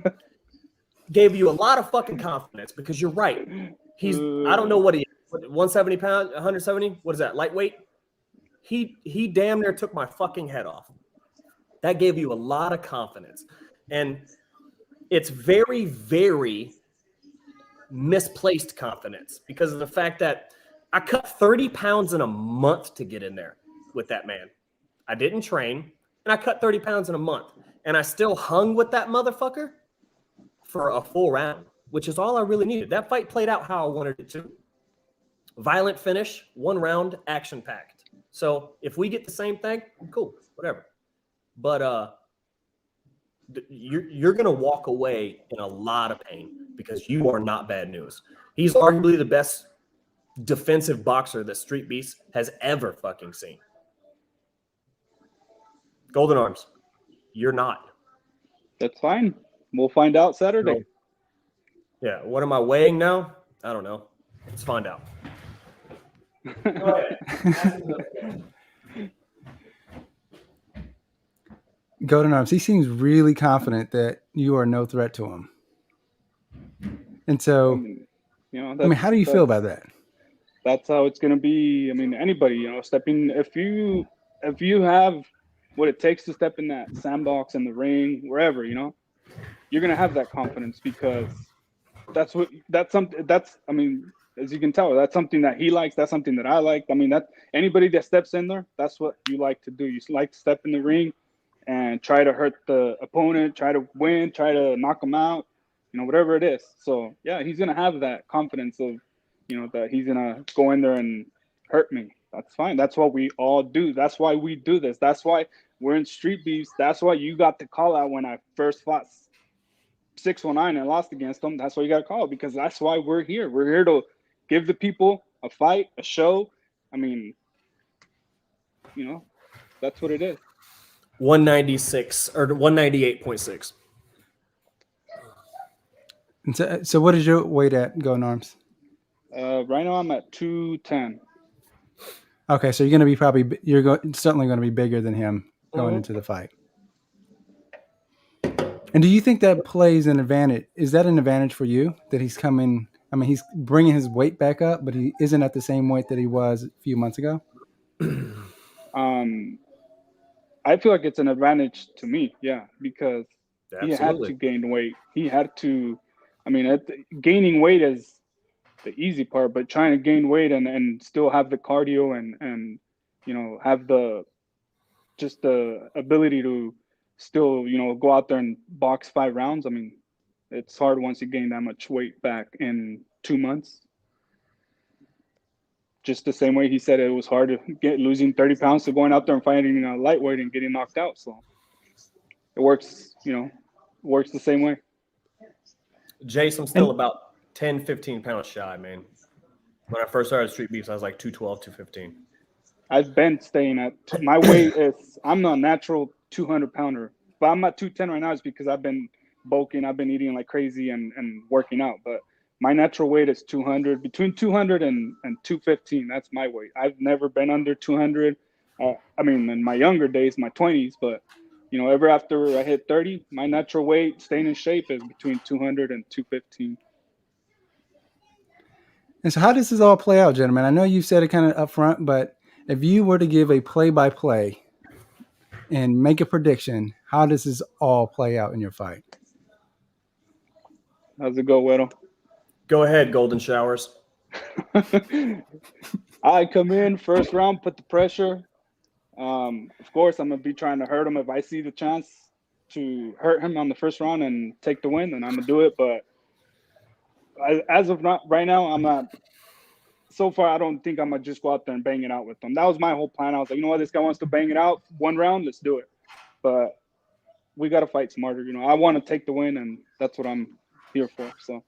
gave you a lot of fucking confidence because you're right. He's I don't know what he is. 170 pounds, 170. What is that? Lightweight. He damn near took my fucking head off. That gave you a lot of confidence, and it's very, very misplaced confidence because of the fact that I cut 30 pounds in a month to get in there with that man. I didn't train, and I cut 30 pounds in a month, and I still hung with that motherfucker for a full round, which is all I really needed. That fight played out how I wanted it to. Violent finish, 1 round, action-packed. So if we get the same thing, cool, whatever. But you're going to walk away in a lot of pain because you are not Bad News. He's arguably the best defensive boxer that Streetbeefs has ever fucking seen. Golden Arms, you're not. That's fine. We'll find out Saturday. No. Yeah. What am I weighing now? I don't know. Let's find out. Golden Arms, he seems really confident that you are no threat to him. And so, how do you feel about that? That's how it's going to be. I mean, anybody, stepping, if you have what it takes to step in that sandbox, in the ring, wherever, you're going to have that confidence because I mean, as you can tell, that's something that he likes. That's something that I like. I mean, that anybody that steps in there, that's what you like to do. You like to step in the ring and try to hurt the opponent, try to win, try to knock them out, whatever it is. So yeah, he's going to have that confidence of, that he's going to go in there and hurt me. That's fine. That's what we all do. That's why we do this. That's why we're in Street Beefs. That's why you got the call out when I first fought 619 and lost against them. That's why you got to call, because that's why we're here. We're here to give the people a fight, a show. I mean, that's what it is. 196 or 198.6. And so what is your weight at, Golden Arms? Right now I'm at 210. Okay, so you're going to be certainly going to be bigger than him going into the fight. And do you think that plays an advantage? Is that an advantage for you that he's coming? I mean, he's bringing his weight back up, but he isn't at the same weight that he was a few months ago. I feel like it's an advantage to me, because he had to gain weight. He had to. I mean, gaining weight is the easy part, but trying to gain weight and still have the cardio and have the ability to still go out there and box 5 rounds. I mean, it's hard once you gain that much weight back in 2 months. Just the same way he said it was hard to losing 30 pounds to going out there and fighting lightweight and getting knocked out. So it works, works the same way. Jace, I'm still about 10, 15 pounds shy, man. When I first started Street Beefs, I was like 212, 215. I've been staying at my weight is I'm a natural 200 pounder, but I'm at 210 right now. Is because I've been bulking, I've been eating like crazy and working out. But my natural weight is 200, between 200 and 215. That's my weight. I've never been under 200. I mean, in my younger days, my 20s, but ever after I hit 30, my natural weight, staying in shape, is between 200 and 215. And so how does this all play out, gentlemen? I know you said it kind of up front, but if you were to give a play-by-play and make a prediction, how does this all play out in your fight? How's it go, Wero? Go ahead, Golden Showers. I come in first round, put the pressure. Of course, I'm gonna be trying to hurt him. If I see the chance to hurt him on the first round and take the win, then I'm gonna do it. But as of right now, I'm not. So far, I don't think I'm gonna just go out there and bang it out with him. That was my whole plan. I was like, you know what, this guy wants to bang it out one round, let's do it. But we gotta fight smarter. I want to take the win, and that's what I'm here for. So,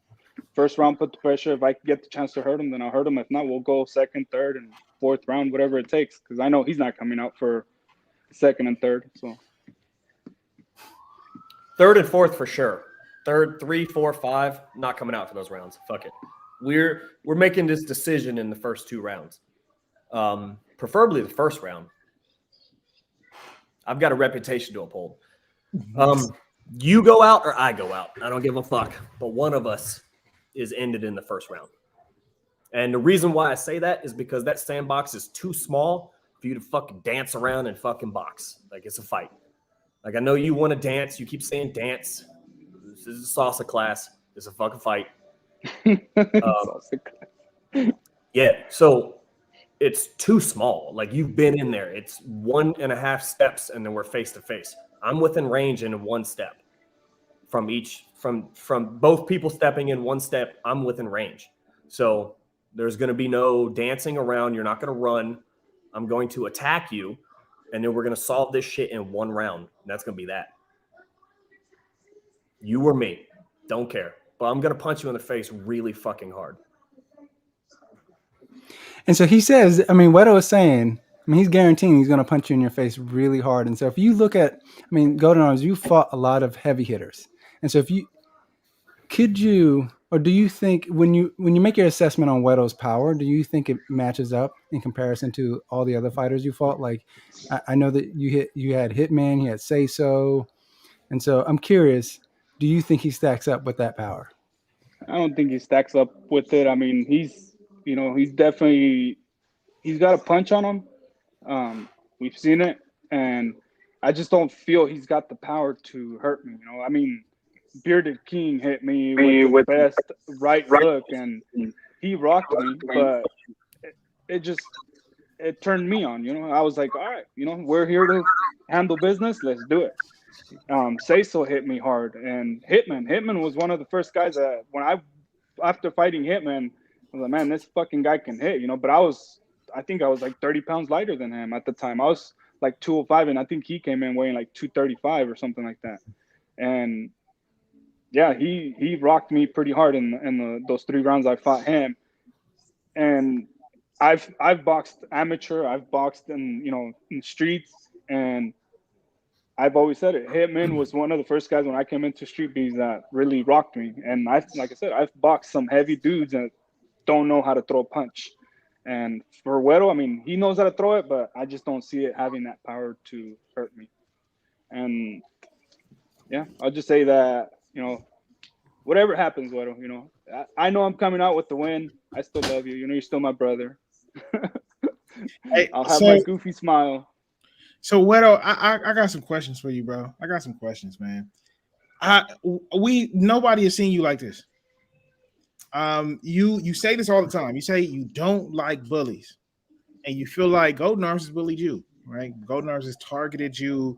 first round, put the pressure. If I get the chance to hurt him, then I'll hurt him. If not, we'll go second, third, and fourth round, whatever it takes. Because I know he's not coming out for second and third. So, third and fourth for sure. Third, 3, 4, 5, not coming out for those rounds. Fuck it. We're making this decision in the first 2 rounds, preferably the first round. I've got a reputation to uphold. You go out or I go out. I don't give a fuck. But one of us is ended in the first round. And the reason why I say that is because that sandbox is too small for you to fucking dance around and fucking box. Like, it's a fight. Like, I know you want to dance. You keep saying dance. This is a salsa class. It's a fucking fight. Yeah, so it's too small. Like, you've been in there. It's 1.5 steps, and then we're face to face. I'm within range in 1 step from each, from both people stepping in 1 step. I'm within range. So there's going to be no dancing around. You're not going to run. I'm going to attack you, and then we're going to solve this shit in 1 round. And that's going to be that. You or me. Don't care. But I'm going to punch you in the face really fucking hard. And so he says, Wero is saying, he's guaranteeing he's going to punch you in your face really hard. And so if you look at, Golden Arms, you fought a lot of heavy hitters. And so do you think when you make your assessment on Wero's power, do you think it matches up in comparison to all the other fighters you fought? Like, I know that you had Hitman, you had Say So. And so I'm curious, do you think he stacks up with that power? I don't think he stacks up with it. He's definitely, he's got a punch on him. We've seen it, and I just don't feel he's got the power to hurt me. Bearded King hit me with the best right hook, and he rocked me, but it turned me on. I was like, all right, we're here to handle business. Let's do it. Say So hit me hard, and Hitman was one of the first guys that after fighting Hitman, I was like, man, this fucking guy can hit, but I think I was like 30 pounds lighter than him at the time. I was like 205, and I think he came in weighing like 235 or something like that. And yeah, he rocked me pretty hard in those 3 rounds I fought him. And I've boxed amateur, I've boxed in streets, and I've always said it. Hitman was one of the first guys when I came into Streetbeefs that really rocked me. And like I said, I've boxed some heavy dudes that don't know how to throw a punch. And for Wero, he knows how to throw it, but I just don't see it having that power to hurt me. And yeah, I'll just say that, whatever happens, Wero, I know I'm coming out with the win. I still love you. You're still my brother. I'll have my goofy smile. So Wero, I got some questions for you, bro. I got some questions, man. Nobody has seen you like this. You say this all the time. You say you don't like bullies, and you feel like Golden Arms has bullied you, right? Golden Arms has targeted you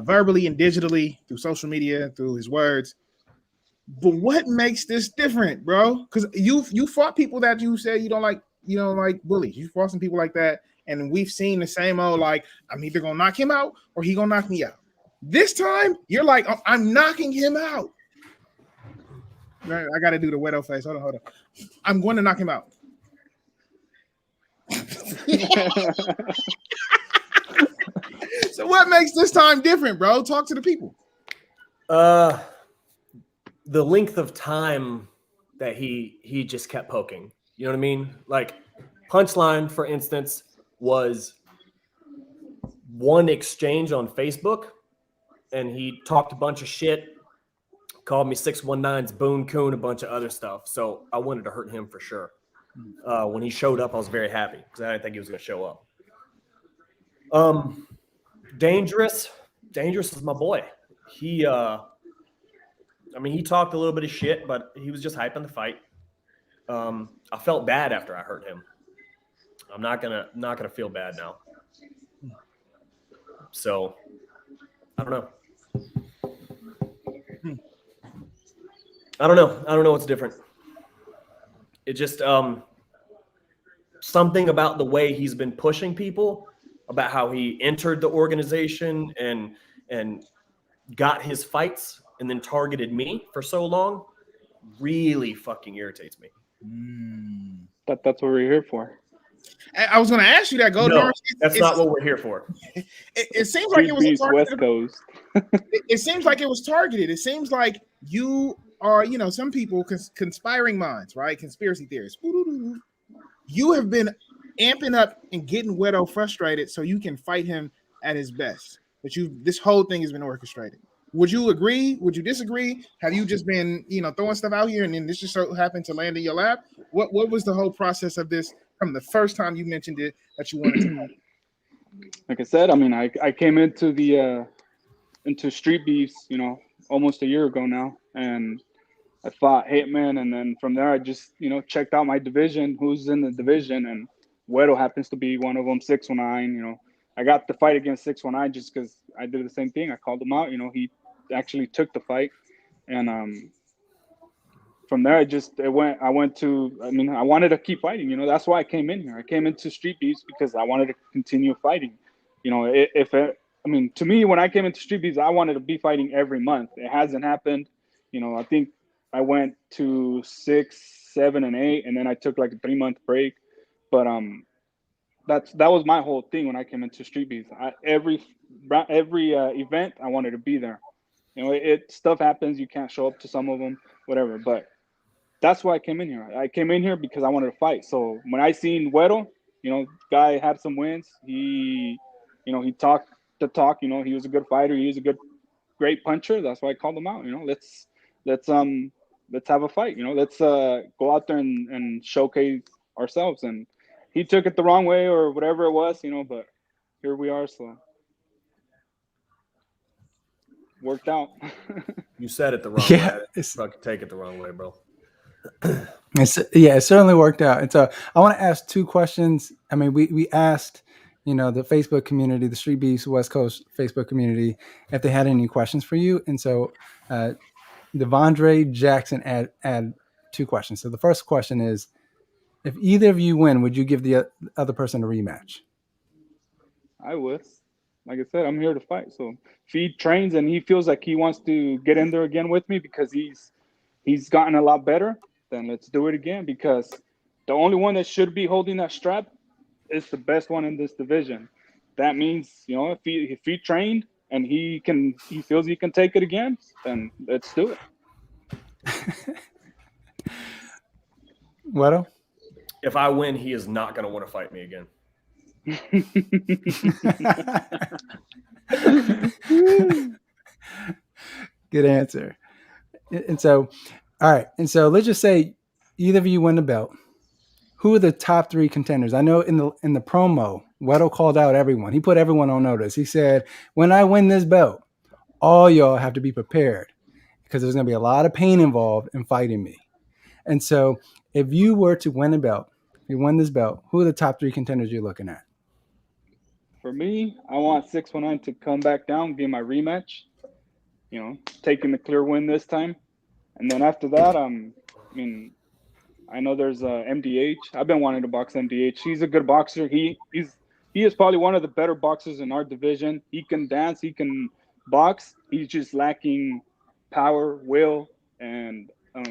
verbally and digitally through social media, through his words. But what makes this different, bro? Because you fought people that you said you don't like bullies. You fought some people like that. And we've seen the same old, like, I'm either going to knock him out or he going to knock me out. This time, you're like, oh, I'm knocking him out. Right, I got to do the Wero face. Hold on. I'm going to knock him out. So what makes this time different, bro? Talk to the people. The length of time that he just kept poking. You know what I mean? Like, Punchline, for instance, was one exchange on Facebook, and he talked a bunch of shit, called me 619's Boone Coon, a bunch of other stuff. So I wanted to hurt him for sure. When he showed up, I was very happy because I didn't think he was going to show up. Dangerous is my boy. He talked a little bit of shit, but he was just hyping the fight. I felt bad after I hurt him. I'm not gonna feel bad now. So I don't know. I don't know what's different. It just something about the way he's been pushing people, about how he entered the organization and got his fights and then targeted me for so long, really fucking irritates me. That's what we're here for. I was going to ask you that, Golden Arms. That's not what we're here for. It seems like it was West Coast. It seems like it was targeted. It seems like you are, some people conspiring minds, right? Conspiracy theorists. You have been amping up and getting Wero frustrated so you can fight him at his best. But this whole thing has been orchestrated. Would you agree? Would you disagree? Have you just been, throwing stuff out here and then this just so happened to land in your lap? What was the whole process of this from the first time you mentioned it that you wanted to? Like I said, I mean, I came into into Street Beefs, almost a year ago now, and I fought Hitman, and then from there I just, checked out my division, who's in the division, and Wero happens to be one of them, 619. I got the fight against 619 just because I did the same thing. I called him out. He actually took the fight, and from there I wanted to keep fighting. That's why I came in here. I came into Street Beefs because I wanted to continue fighting. To me, when I came into Street Beefs, I wanted to be fighting every month. It hasn't happened. I think I went to 6, 7, and 8, and then I took like a 3-month break. But that was my whole thing when I came into Street Beefs. Every event, I wanted to be there. Stuff happens. You can't show up to some of them, whatever. But that's why I came in here. I came in here because I wanted to fight. So when I seen Wero, guy had some wins. He talked the talk. He was a good fighter. He was a great puncher. That's why I called him out. Let's have a fight. Let's go out there and showcase ourselves. And he took it the wrong way or whatever it was, but here we are. So worked out. You said it the wrong way. Fucking take it the wrong way, bro. It certainly worked out. And so I want to ask 2 questions. I mean, we asked, the Facebook community, the Streetbeefs Westcoast Facebook community, if they had any questions for you. And so Devondre Jackson add 2 questions. So the first question is, if either of you win, would you give the other person a rematch? I would. Like I said, I'm here to fight. So if he trains and he feels like he wants to get in there again with me because he's gotten a lot better, then let's do it again, because the only one that should be holding that strap is the best one in this division. That means, if he trained and he feels he can take it again, then let's do it. Wero? If I win, he is not going to want to fight me again. Good answer. And so, all right. And so let's just say either of you win the belt. Who are the top 3 contenders? I know in the promo, Wero called out everyone. He put everyone on notice. He said, when I win this belt, all y'all have to be prepared because there's going to be a lot of pain involved in fighting me. And so if you were to win a belt, you won this belt, who are the top 3 contenders you're looking at? For me, I want 619 to come back down, get my rematch, taking the clear win this time. And then after that, I know there's MDH. I've been wanting to box MDH. He's a good boxer. He is probably one of the better boxers in our division. He can dance. He can box. He's just lacking power, will, and I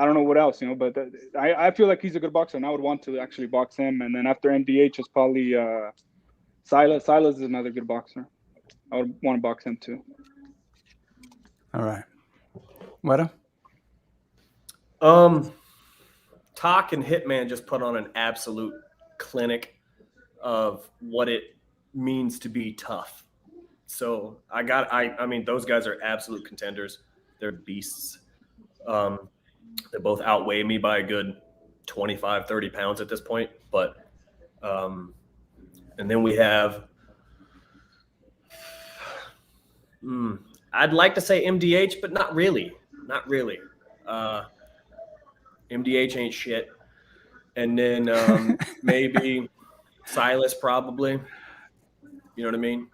don't know what else, but I feel like he's a good boxer, and I would want to actually box him. And then after MDH is probably Silas. Silas is another good boxer. I would want to box him too. All right. Wero? Talk and Hitman just put on an absolute clinic of what it means to be tough. So those guys are absolute contenders. They're beasts. They both outweigh me by a good 25, 30 pounds at this point. But, and then we have, I'd like to say MDH, but not really. MDH ain't shit. And then maybe Silas probably. You know what I mean?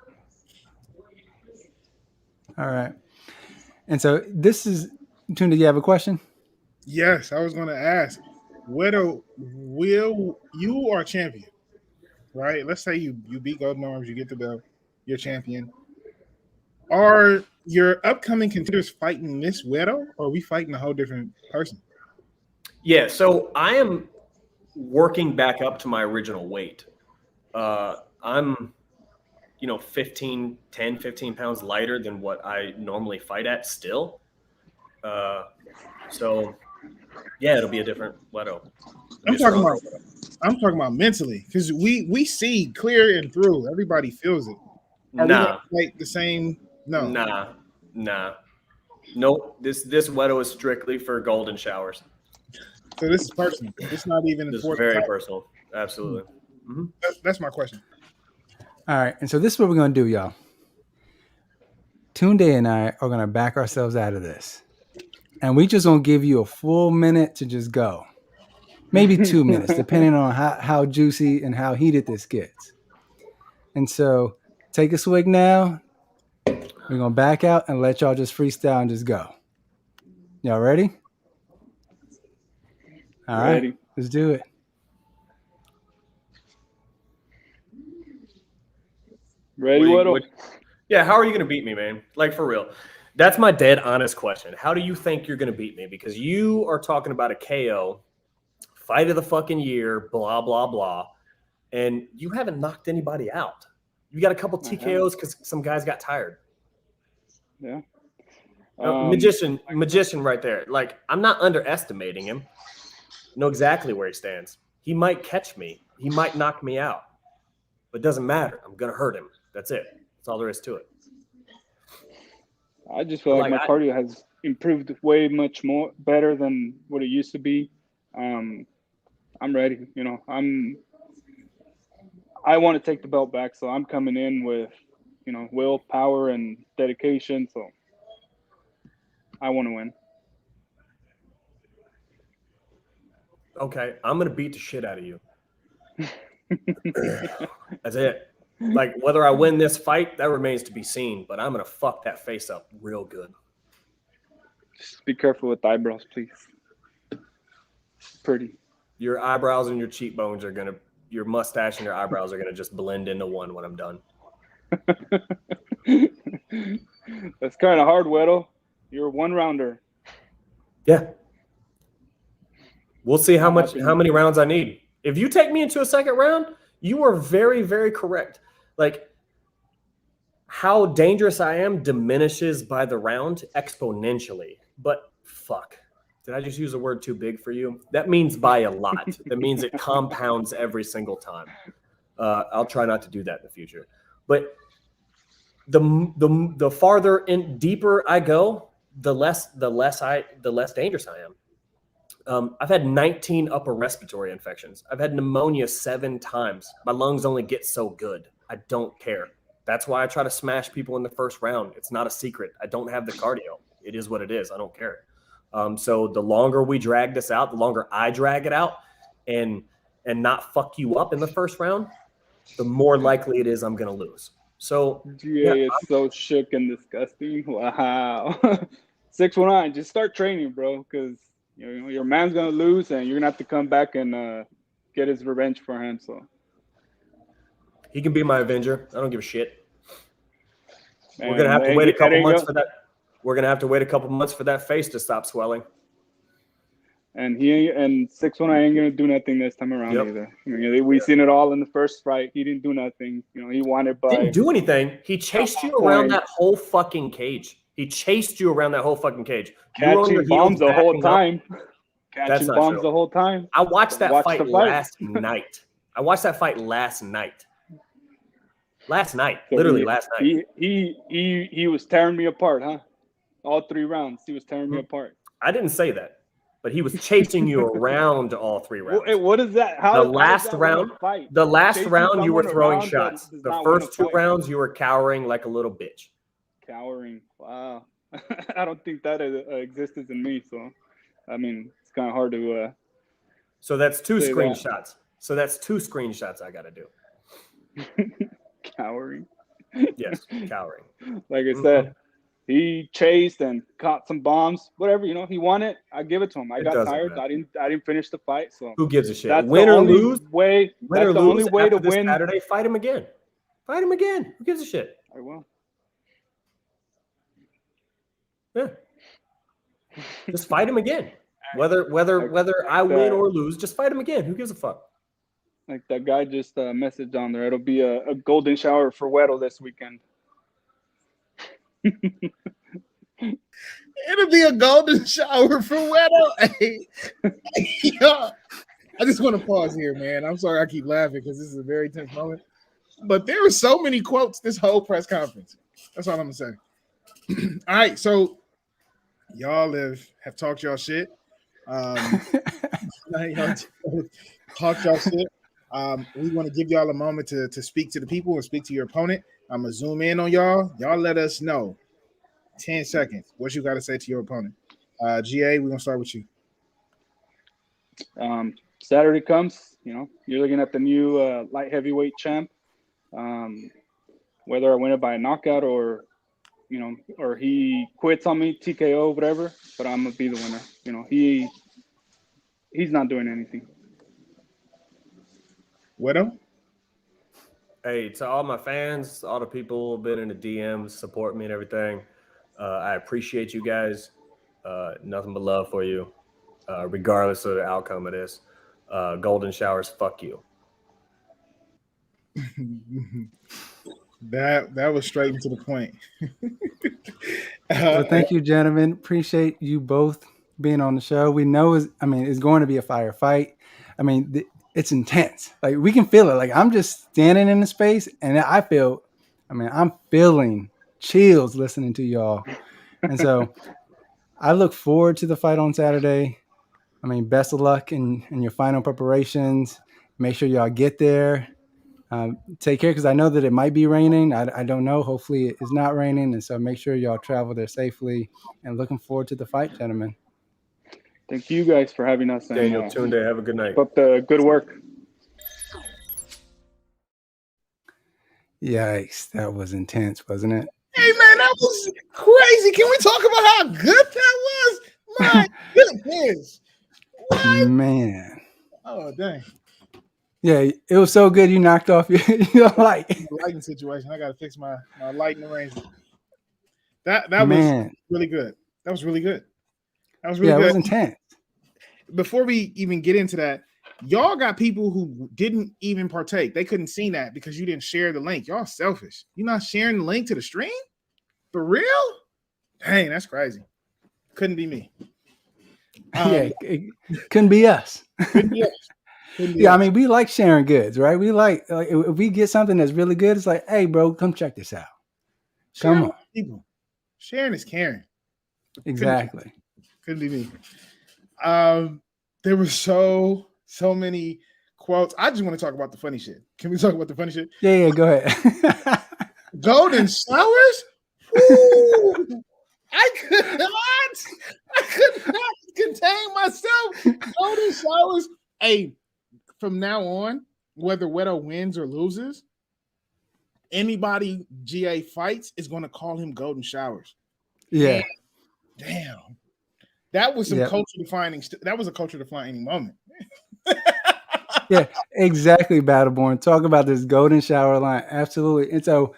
All right. And so this is, Tuna, do you have a question? Yes, I was going to ask, Wero, you are champion, right? Let's say you beat Golden Arms, you get the belt, you're champion. Are your upcoming contenders fighting this Wero, or are we fighting a whole different person? Yeah, so I am working back up to my original weight. I'm 15 pounds lighter than what I normally fight at still. So yeah, it'll be a different Wero. I'm talking about mentally, because we see clear and through. Everybody feels it. Are we like the same? No. Nah. Nope. This Wero is strictly for golden showers. So this is personal. It's not even this is very personal. Absolutely. Mm-hmm. That's my question. All right. And so this is what we're going to do, y'all. Tunde and I are going to back ourselves out of this. And we just going to give you a full minute to just go. Maybe 2 minutes, depending on how juicy and how heated this gets. And so take a swig now. We're going to back out and let y'all just freestyle and just go. Y'all ready? All right. Let's do it. Ready, Wero? Yeah, how are you going to beat me, man? Like, for real. That's my dead honest question. How do you think you're going to beat me? Because you are talking about a KO, fight of the fucking year, blah, blah, blah, and you haven't knocked anybody out. You got a couple TKOs because some guys got tired. Yeah. Magician right there. Like, I'm not underestimating him. I know exactly where he stands. He might catch me. He might knock me out. But it doesn't matter. I'm going to hurt him. That's it. That's all there is to it. I just feel like my cardio has improved way much more better than what it used to be. I'm ready. I want to take the belt back, so I'm coming in with, will, power, and dedication. So I want to win. Okay, I'm going to beat the shit out of you. That's it. Like, whether I win this fight, that remains to be seen, but I'm going to fuck that face up real good. Just be careful with the eyebrows, please. Pretty. Your eyebrows and your cheekbones are going to, your mustache and your eyebrows are going to just blend into one when I'm done. That's kind of hard, Wero. You're a one-rounder. Yeah. We'll see how many rounds I need. If you take me into a second round, you are very, very correct. Like, how dangerous I am diminishes by the round exponentially. But fuck. Did I just use a word too big for you? That means by a lot. That means it compounds every single time. I'll try not to do that in the future. But the farther in deeper I go, the less dangerous I am. I've had 19 upper respiratory infections. I've had pneumonia 7 times. My lungs only get so good. I don't care. That's why I try to smash people in the first round. It's not a secret. I don't have the cardio. It is what it is. I don't care. So the longer we drag this out, the longer I drag it out and not fuck you up in the first round, the more likely it is I'm going to lose. So GA is so shook and disgusting. Wow. 619, just start training, bro, because your man's going to lose and you're going to have to come back and get his revenge for him. So he can be my Avenger. I don't give a shit. We're going to have to wait a couple months for that. We're going to have to wait a couple months for that face to stop swelling. And 619 ain't going to do nothing this time around either. We seen it all in the first fight. He didn't do nothing. He wanted by. Didn't do anything. He chased you around that whole fucking cage. He chased you around that whole fucking cage. Catching bombs the whole time. Catching bombs the whole time. I watched that fight last night. I watched that fight last night. Literally last night. He was tearing me apart, huh? All 3 rounds, he was tearing me apart. I didn't say that, but he was chasing you around all 3 rounds. What is that? The last round, you were throwing shots. The first 2 rounds, you were cowering like a little bitch. Cowering. Wow. I don't think that existed in me. So I mean, it's kind of hard to. So that's two say screenshots. that. So that's 2 screenshots I got to do. Cowering. Yes, cowering. Like I said, he chased and caught some bombs. Whatever, he won it. I give it to him. I got tired. Matter. I didn't finish the fight. So who gives a shit? That's Win the or only lose. Way. Win That's or the lose only way to after this win. Saturday. Fight him again. Fight him again. Who gives a shit? I will. Yeah. Just fight him again. Whether I win or lose, just fight him again. Who gives a fuck? Like that guy just messaged on there. It'll be a golden shower for Wero this weekend. It'll be a golden shower for Wero. Hey, yo, I just want to pause here, man. I'm sorry I keep laughing because this is a very tense moment. But there were so many quotes this whole press conference. That's all I'm gonna say. All right, so y'all have talked y'all shit. Talked y'all shit. We want to give y'all a moment to speak to the people and speak to your opponent. I'm gonna zoom in on y'all. Y'all let us know. 10 seconds. What you got to say to your opponent? GA, we're gonna start with you. Saturday comes, you're looking at the new light heavyweight champ. Whether I win it by a knockout or he quits on me, TKO, whatever, but I'm gonna be the winner. He's not doing anything. Wero? Hey, to all my fans, all the people who've been in the DMs, support me and everything. I appreciate you guys. Nothing but love for you, regardless of the outcome of this. Golden showers, fuck you. That was straight and to the point. Well, thank you, gentlemen. Appreciate you both being on the show. We know it's going to be a fire fight. It's intense. Like, we can feel it. Like, I'm just standing in the space and I'm feeling chills listening to y'all. And so I look forward to the fight on Saturday. Best of luck in your final preparations. Make sure y'all get there. Take care, because I know that it might be raining. I don't know. Hopefully it is not raining. And so make sure y'all travel there safely, and looking forward to the fight, gentlemen. Thank you guys for having us. Daniel, Tunde, have a good night. But the good work. Yikes. That was intense, wasn't it? Hey, man, that was crazy. Can we talk about how good that was? My goodness. What? Man. Oh, dang. Yeah, it was so good you knocked off your light. Lighting situation. I got to fix my lighting arrangement. That was really good. That was really good. That was really good. It was intense. Before we even get into that, y'all got people who didn't even partake. They couldn't see that because you didn't share the link. Y'all selfish. You're not sharing the link to the stream? For real? Dang, that's crazy. Couldn't be me. It couldn't be us. Couldn't be us. Yeah, we like sharing goods, right? We like if we get something that's really good, it's like, hey, bro, come check this out. Come on. People. Sharing is caring. Exactly. Couldn't be me. There were so many quotes. I just want to talk about the funny shit. Can we talk about the funny shit? Yeah, go ahead. Golden showers? Woo! I could not contain myself. Golden showers. Hey, from now on, whether Wero wins or loses, anybody GA fights is going to call him Golden Showers. Yeah. Damn. That was some culture defining. That was a culture defining moment. Yeah, exactly, Battleborn. Talk about this golden shower line. Absolutely. And so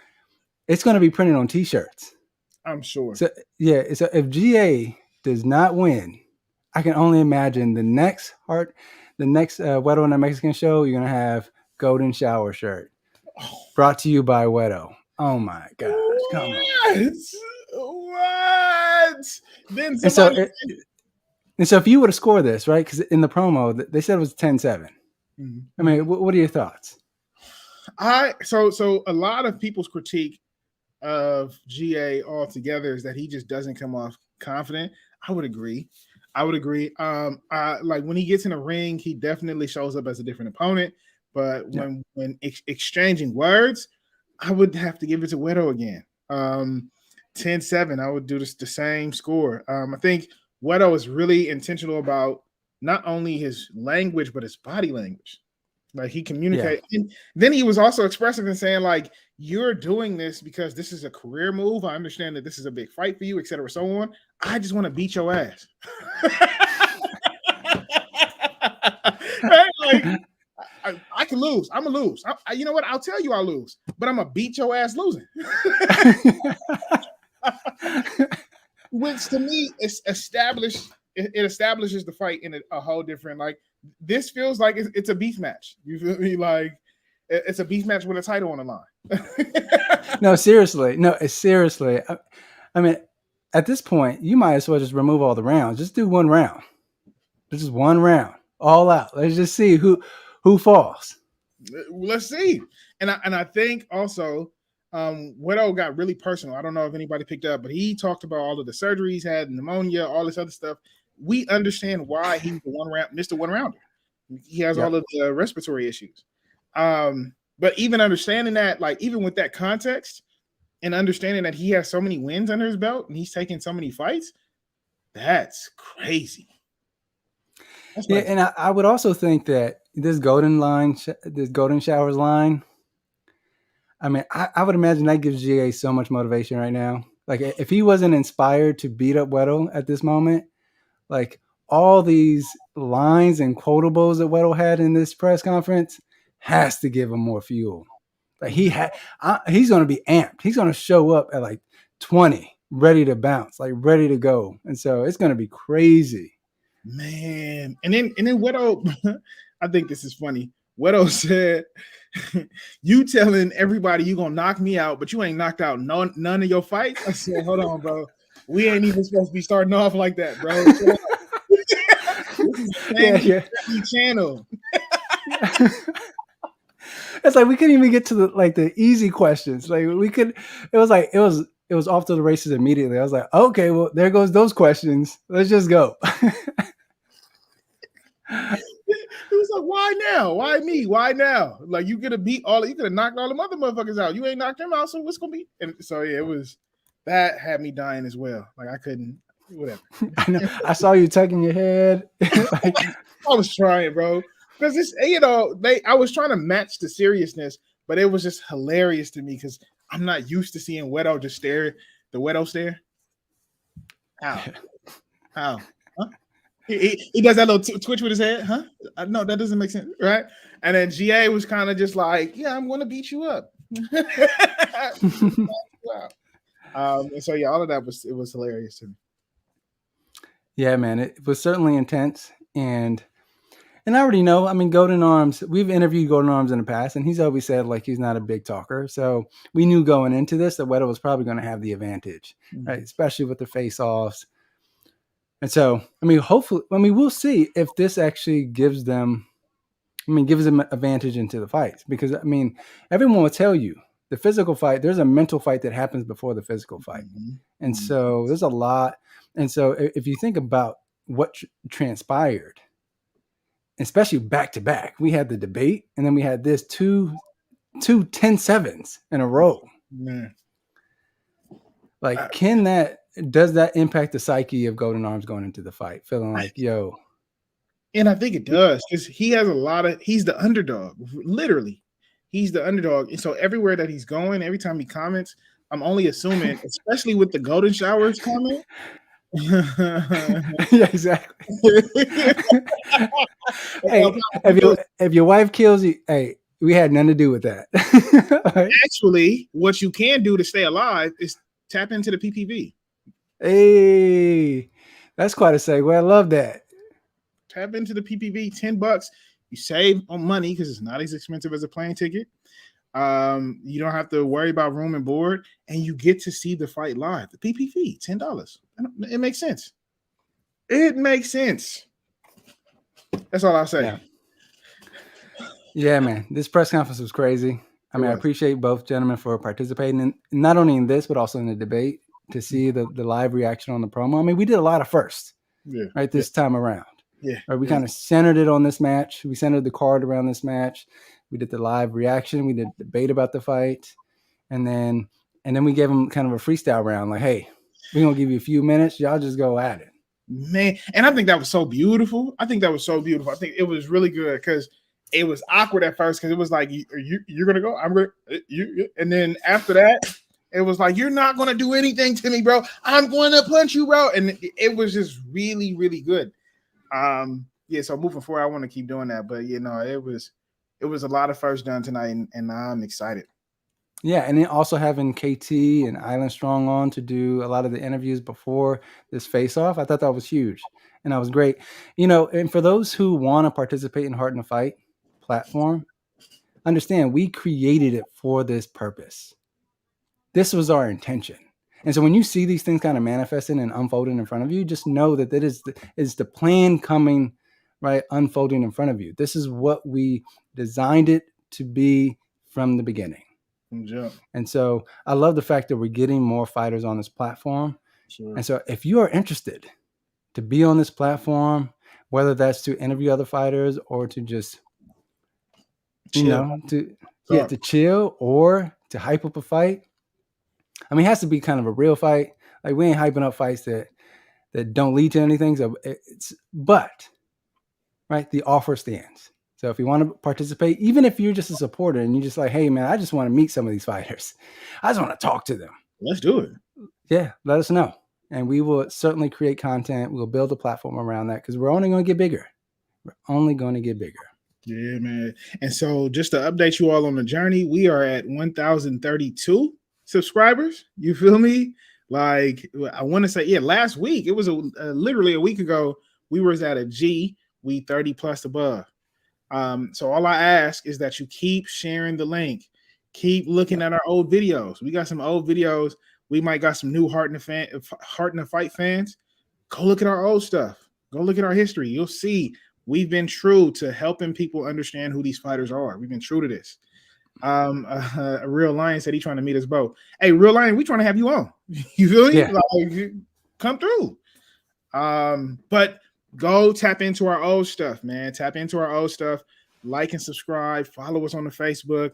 it's going to be printed on t-shirts. I'm sure. So if GA does not win, I can only imagine the next Wero and the Mexican show, you're going to have golden shower shirt. Brought to you by Wero. Oh my gosh. Come on. What? Then and so if you were to score this, right? Because in the promo, they said it was 10-7. Mm-hmm. What are your thoughts? So a lot of people's critique of GA altogether is that he just doesn't come off confident. I would agree. Like when he gets in a ring, he definitely shows up as a different opponent. But when exchanging words, I would have to give it to Wero again. 10-7. I would do the same score. I think Wero is really intentional about not only his language but his body language. Like he communicates. Yeah. And then he was also expressive in saying, like, you're doing this because this is a career move. I understand that this is a big fight for you, et cetera, so on. I just want to beat your ass. Right? Like, I can lose. I'm going to lose. You know what? I'll tell you I'll lose, but I'm going to beat your ass losing. Which to me is established. It establishes the fight in a whole different, like, this feels like it's a beef match. You feel me? Like, it's a beef match with a title on the line. No, seriously. No, it's seriously. I mean, at this point, you might as well just remove all the rounds. Just do one round. Just one round. All out. Let's just see who falls. Let's see. And I think also Wero got really personal. I don't know if anybody picked up, but he talked about all of the surgery he's had, pneumonia, all this other stuff. We understand why he's the Mr. One Rounder. He has all of the respiratory issues. But even understanding that, like, even with that context and understanding that he has so many wins under his belt and he's taking so many fights, that's crazy. Yeah, and I would also think that this Golden Showers line, I mean, I would imagine that gives GA so much motivation right now. Like, if he wasn't inspired to beat up Wero at this moment, like, all these lines and quotables that Wero had in this press conference has to give him more fuel. Like, he's going to be amped. He's going to show up at like 20, ready to bounce, like ready to go. And so it's going to be crazy. Man. And then Wero, I think this is funny. Wero said, you telling everybody you going to knock me out, but you ain't knocked out none of your fights? I said, hold on, bro. We ain't even supposed to be starting off like that, bro. This is channel. It's like we couldn't even get to the easy questions. Like, it was off to the races immediately. I was like, okay, well, there goes those questions. Let's just go. It was like, why now? Why me? Why now? Like, you could have knocked all the other motherfuckers out. You ain't knocked them out, so what's gonna be? And so yeah, that had me dying as well. Like, I couldn't, whatever. I know. I saw you tucking your head. I was trying, bro. Because this, I was trying to match the seriousness, but it was just hilarious to me because I'm not used to seeing Wero just stare, the Wero stare. How? Huh? He does that little twitch with his head, huh? No, that doesn't make sense, right? And then GA was kind of just like, yeah, I'm going to beat you up. Wow. And so yeah, all of that was hilarious to me. Yeah, man, it was certainly intense, and I already know. I mean, Golden Arms. We've interviewed Golden Arms in the past, and he's always said like he's not a big talker. So we knew going into this that Wero was probably going to have the advantage, right? Especially with the face-offs. And so, I mean, hopefully, we'll see if this actually gives them advantage into the fights, because I mean, everyone will tell you the physical fight, there's a mental fight that happens before the physical fight. And so there's a lot. And so if you think about what transpired, especially back to back, we had the debate and then we had this two 10-7s in a row. Man. Like, does that impact the psyche of Golden Arms going into the fight, feeling like, yo? And I think it does, because he has he's the underdog, literally. He's the underdog. And so everywhere that he's going, every time he comments, I'm only assuming, especially with the Golden Showers comment. Yeah, exactly. Hey, if your wife kills you, hey, we had nothing to do with that. Right? Actually, what you can do to stay alive is tap into the PPV. Hey, that's quite a segue. I love that. Tap into the PPV, $10. You save on money because it's not as expensive as a plane ticket. You don't have to worry about room and board, and you get to see the fight live. The PPV, $10. It makes sense. It makes sense. That's all I'll say. Yeah, man. This press conference was crazy. I mean, I appreciate both gentlemen for participating in not only in this, but also in the debate, to see the live reaction on the promo. I mean, we did a lot of firsts, right, this time around. Yeah. Right, we kind of centered it on this match. We centered the card around this match. We did the live reaction. We did debate about the fight. And then we gave them kind of a freestyle round. Like, hey, we're going to give you a few minutes. Y'all just go at it. Man, and I think that was so beautiful. I think it was really good because it was awkward at first because it was like, you're gonna go, I'm gonna you, and then after that, it was like, you're not gonna do anything to me, bro. I'm going to punch you, bro. And it was just really, really good. Yeah. So moving forward, I want to keep doing that. But it was a lot of first done tonight, and I'm excited. Yeah, and then also having KT and Island Strong on to do a lot of the interviews before this face-off, I thought that was huge, and that was great. And for those who want to participate in Heart in the Fight platform, understand we created it for this purpose. This was our intention. And so when you see these things kind of manifesting and unfolding in front of you, just know that that is the plan coming, right, unfolding in front of you. This is what we designed it to be from the beginning. Yeah. And so I love the fact that we're getting more fighters on this platform. Sure. And so if you are interested to be on this platform, whether that's to interview other fighters or to just, chill. To chill or to hype up a fight. I mean, it has to be kind of a real fight. Like, we ain't hyping up fights that don't lead to anything. So but the offer stands. So if you want to participate, even if you're just a supporter and you're just like, hey, man, I just want to meet some of these fighters. I just want to talk to them. Let's do it. Yeah, let us know. And we will certainly create content. We'll build a platform around that because we're only going to get bigger. We're only going to get bigger. Yeah, man. And so just to update you all on the journey, we are at 1,032 subscribers. You feel me? Like, I want to say, last week, it was literally a week ago, we was at a G, we 30 plus above. So all I ask is that you keep sharing the link, keep looking at our old videos. We got some old videos. We might got some new Heart in the Fight fans. Go look at our old stuff. Go look at our history. You'll see we've been true to helping people understand who these fighters are. We've been true to this. A Real Lion said he's trying to meet us both. Hey, Real Lion, we trying to have you on. You feel me? Yeah. Like, come through. But go tap into our old stuff, man. Tap into our old stuff. Like and subscribe. Follow us on the Facebook.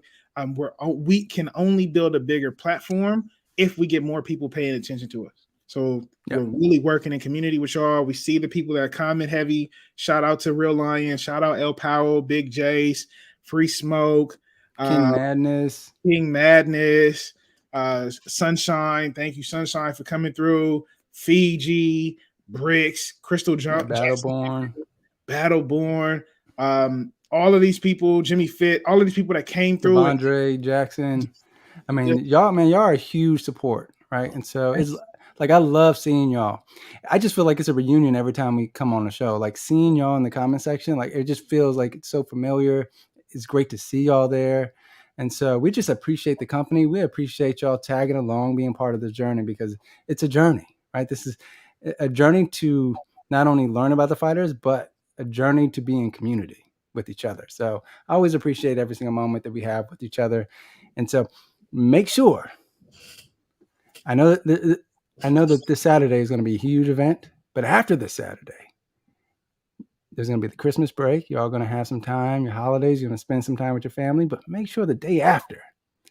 We can only build a bigger platform if we get more people paying attention to us. So we're really working in community with y'all. We see the people that are comment heavy. Shout out to Real Lion. Shout out El Powell, Big Jace, Free Smoke, King Madness, Sunshine. Thank you, Sunshine, for coming through. Fiji, Bricks, Crystal Jump, Battleborn. All of these people, Jimmy Fit, all of these people that came through. Andre Jackson. I mean, y'all are a huge support, right? And so it's like, I love seeing y'all. I just feel like it's a reunion every time we come on the show. Like, seeing y'all in the comment section, like, it just feels like it's so familiar. It's great to see y'all there. And so we just appreciate the company. We appreciate y'all tagging along, being part of the journey, because it's a journey, right? This is a journey to not only learn about the fighters, but a journey to be in community with each other. So I always appreciate every single moment that we have with each other. And so make sure, I know that this Saturday is going to be a huge event, but after this Saturday, there's going to be the Christmas break. You're all going to have some time, your holidays, you're going to spend some time with your family, but make sure the day after,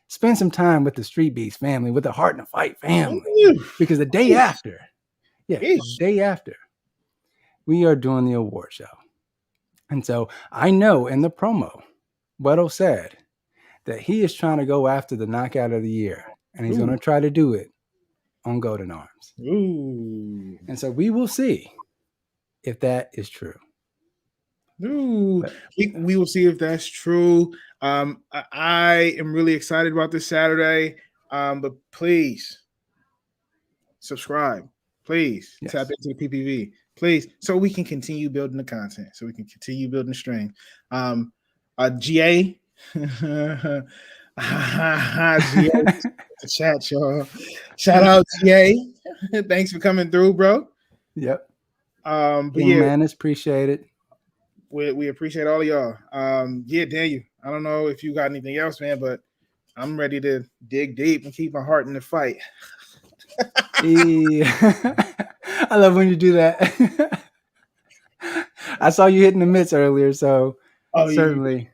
spend some time with the Streetbeefs family, with the Heart in the Fight family, because the day after, we are doing the award show. And so I know in the promo, Wero said that he is trying to go after the knockout of the year, and he's going to try to do it on Golden Arms. Ooh. And so we will see if that is true. Ooh. We will see if that's true. I am really excited about this Saturday. But please subscribe. Please tap into the PPV. Please, so we can continue building the content, so we can continue building the stream. GA. GA, the chat, y'all. Shout out GA. Thanks for coming through, bro. Yep. But man, it's appreciated. We appreciate all of y'all. Daniel, I don't know if you got anything else, man, but I'm ready to dig deep and keep my heart in the fight. I love when you do that. I saw you hitting the mitts earlier, so certainly.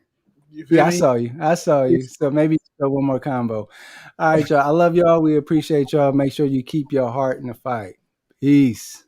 I saw you. So maybe one more combo. All right, y'all. I love y'all. We appreciate y'all. Make sure you keep your heart in the fight. Peace.